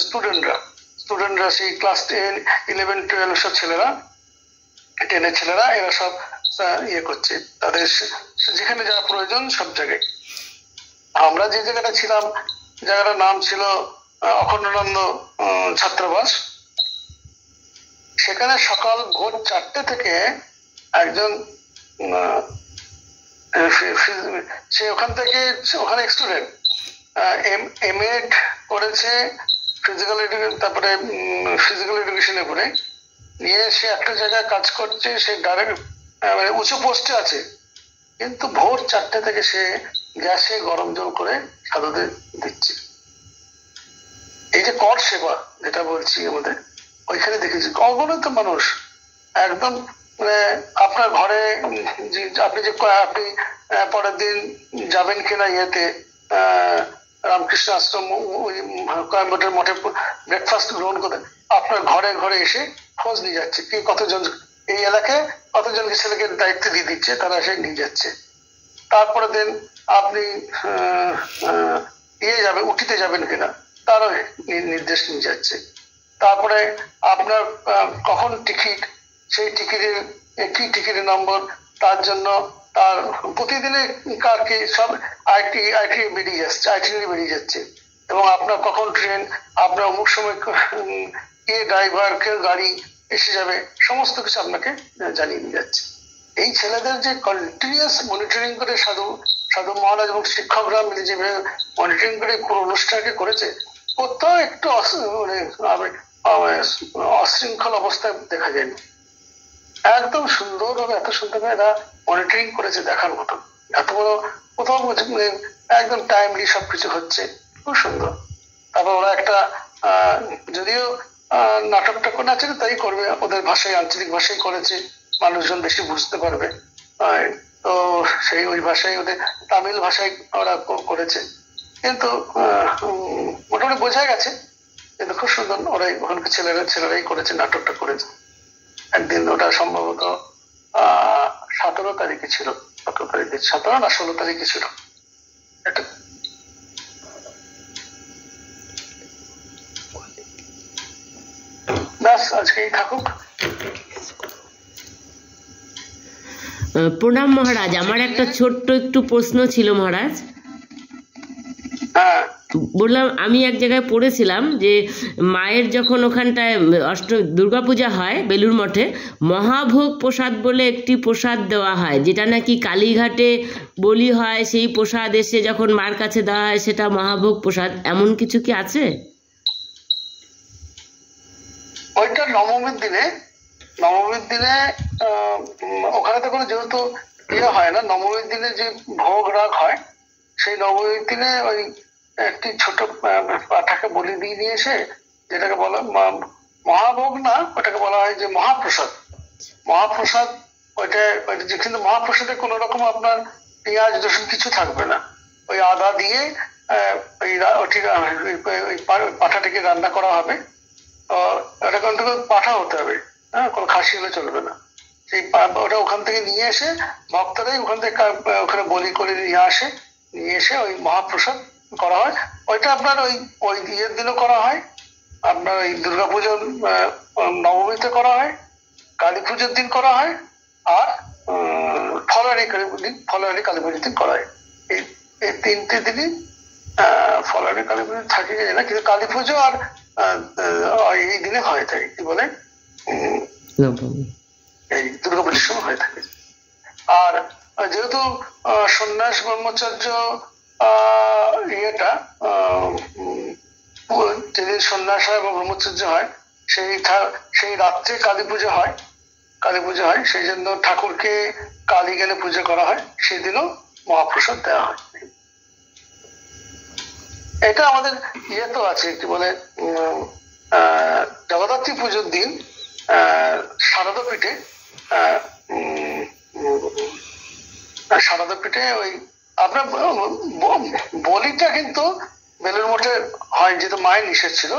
স্টুডেন্টরা সেই ক্লাস 10, 11, 12 সব ছেলেরা, 10-এর ছেলেরা, এরা সব ইয়ে করছে, তাদের যেখানে যা প্রয়োজন সব জায়গায়। আমরা যে জায়গাটা ছিলাম, জায়গাটার নাম ছিল অখণ্ডানন্দ ছাত্রাবাস, সেখানে সকাল ভোর 4টে থেকে একজন সে ওখানে স্টুডেন্ট এমএড করেছে ফিজিক্যাল এডুকেশন, তারপরে ফিজিক্যাল এডুকেশনে পড়ে নিয়ে সে একটা জায়গায় কাজ করছে, সে ডাইরেক্ট মানে উঁচু পোস্টে আছে, কিন্তু ভোর 4টে থেকে সে গ্যাসে গরম জল করে সাধুদের দিচ্ছে। এই যে কর সেবা যেটা বলছি আমাদের, ওইখানে দেখেছি অগণিত মানুষ একদম মানে আপনার ঘরে আপনি পরের দিন যাবেন কিনা ইয়েতে রামকৃষ্ণ আশ্রম কোয়েম্বাটোর মঠে ব্রেকফাস্ট গ্রহণ করতে, আপনার ঘরে ঘরে এসে খোঁজ নিয়ে যাচ্ছে কি কতজন এই এলাকায় কতজনকে ছেলেকে দায়িত্ব দিয়ে দিচ্ছে, তারা এসে নিয়ে যাচ্ছে। তারপরে দিন আপনি উঠিতে যাবেন কিনা তারও নির্দেশ নিয়ে যাচ্ছে। তারপরে আপনার কখন টিকিট, সেই টিকিটের কি টিকিটের নম্বর, তার জন্য তার প্রতিদিনে কার কি সব আইটি বেরিয়ে যাচ্ছে এবং আপনার কখন ট্রেন, আপনার অমুক সময় কে ড্রাইভার, কে গাড়ি এসে যাবে, সমস্ত কিছু আপনাকে জানিয়ে দিয়ে যাচ্ছে। এই ছেলেদের যে কন্টিনিউয়াস মনিটরিং করে সাধু মহারাজ এবং শিক্ষকরা মিলে যেভাবে মনিটরিং করে পুরো অনুষ্ঠানকে করেছে, কোথাও একটু অশৃঙ্খল অবস্থায় দেখা যায়নি। একদম সুন্দরভাবে, এত সুন্দরভাবে এরা মনিটরিং করেছে দেখার মতো। এত বড় কোথাও একদম টাইমলি সবকিছু হচ্ছে, খুব সুন্দর। তারপর ওরা একটা যদিও নাটকটা নাচে তাই করবে, ওদের ভাষায় আঞ্চলিক ভাষায় করেছে, মানুষজন বেশি বুঝতে পারবে, তো সেই ওই ভাষায় ওদের তামিল ভাষায় ওরা করেছে, কিন্তু মোটামুটি বোঝা গেছে। কিন্তু খুব সুন্দর ওরাই ওখানকার ছেলেরাই করেছে, নাটকটা করেছে। একদিন ওটা সম্ভবত 17 তারিখে ছিল, 17 না 16 তারিখে ছিল। ব্যাস, আজকেই থাকুক। প্রণাম মহারাজ, আমার একটা ছোট্ট একটু প্রশ্ন ছিল মহারাজ। হ্যাঁ, বললাম আমি এক জায়গায় পড়েছিলাম যে মায়ের যখন ওখানটায় দুর্গাপূজা হয় বেলুর মঠে, মহাভোগ প্রসাদ বলে একটি প্রসাদ দেওয়া হয়, যেটা নাকি কালীঘাটে বলি হয়, সেই প্রসাদ এসে যখন মার কাছে দেওয়া হয় সেটা মহাভোগ প্রসাদ, এমন কিছু কি আছে? ওইটা নবমীর দিনে ওখানে তো কোনো যেহেতু ইয়ে হয় না, নবমীর দিনে যে ভোগ রাগ হয়, সেই নবমীর দিনে ওই একটি ছোট পাঠাকে বলি দিয়ে নিয়ে এসে, যেটাকে বলা মহাভোগ না, ওটাকে বলা হয় যে মহাপ্রসাদ। ওইটা কিন্তু মহাপ্রসাদে কোনো রকম আপনার পেঁয়াজ রসুন কিছু থাকবে না, ওই আদা দিয়ে ওই পাঠাটাকে রান্না করা হবে। ওটা কিন্তু পাঠা হতে হবে, হ্যাঁ, কোনো খাসি হলে চলবে না। সেই ওটা ওখান থেকে নিয়ে এসে ভক্তরাই ওখান থেকে ওখানে বলি করে নিয়ে এসে ওই মহাপ্রসাদ করা হয়। ওইটা আপনার ওই ইয়ের দিনও করা হয়, আপনার ওই দুর্গাপুজোর নবমীতে করা হয়, কালী পুজোর দিন করা হয়, আর ফলারি কালী পুজোর দিন করা হয়। এই 3টে দিনই ফলারি কালী পুজো থাকে না, কিন্তু কালী পুজো আর এই দিনে হয়ে থাকে, কি বলে এই দুর্গাপুজোর সময় হয়ে থাকে। আর যেহেতু সন্ন্যাস ব্রহ্মচর্য ইয়েটা যেদিন সন্ন্যাস হয় বা ব্রহ্মচর্য হয়, সেই রাত্রে কালী পুজো হয়, সেই জন্য ঠাকুরকে কালী গেলে পুজো করা হয়, সেদিনও মহাপ্রসাদ দেওয়া হয়। এটা আমাদের ইয়ে তো আছে, কি বলে জগদ্ধাত্রী পুজোর দিন শারদাপীঠে ওই আপনার বলিটা কিন্তু বেলুর মঠে হয়, যেহেতু মায়ের নিষেধ ছিল,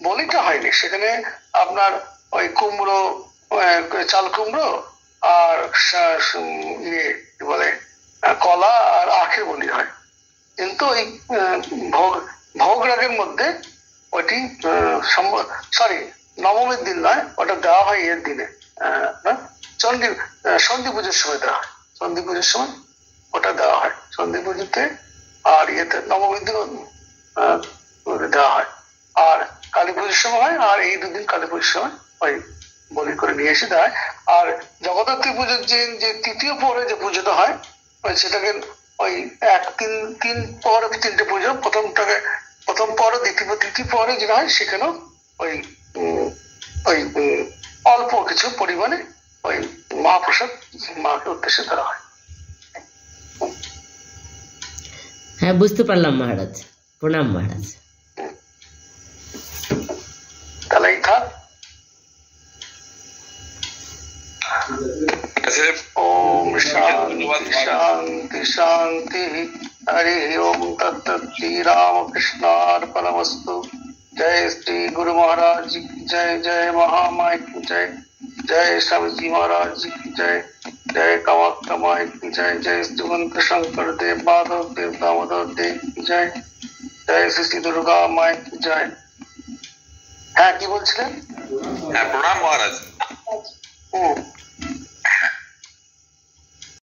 বলিটা হয়নি সেখানে। আপনার ওই কুমড়ো, চাল কুমড়ো আর ইয়ে কি বলে কলা আর আখের বলি হয়, কিন্তু ওই ভোগ রাগের মধ্যে ওইটি নবমীর দিন নয়, ওটা দেওয়া হয় এর দিনে, সন্ধি পুজোর সময় দেওয়া হয়, সন্ধি পুজোর সময় ওটা দেওয়া হয়, সন্ধি পুজোতে আর ইয়েতে নবমীর দিন দেওয়া হয়, আর কালী পুজোর সময় হয়, আর এই দুদিন কালী পুজোর সময় ওই বলি করে নিয়ে এসে দেয়। আর জগদ্ধাত্রী পুজোর যে তৃতীয় পরে যে পুজোটা হয়, সেটাকে ওই তিন পর 3টে পুজো, প্রথম পর, তৃতীয় পরে যেটা হয়, সেখানেও ওই অল্প কিছু পরিমাণে ওই মহাপ্রসাদ মাকে উদ্দেশ্যে দেওয়া হয়। হ্যাঁ, বুঝতে পারলাম মহারাজ। প্রণাম মহারাজ। তাহলে এই থাক। शांति। हरि ओम तत्सत्। श्री रामकृष्णार्पणमस्तु। जय श्री गुरु महाराज जी की जय। जय महामाई की जय। जय स्वामी जी महाराज जी की जय। जय कामाख्या माई की जय। जय श्रीमंत शंकर देव माधव देव दामोदर देव की जय। जय श्री श्री दुर्गा माई की जय। হ্যাঁ কি বলছিলেন? হ্যাঁ, প্রণাম মহারাজ। হুম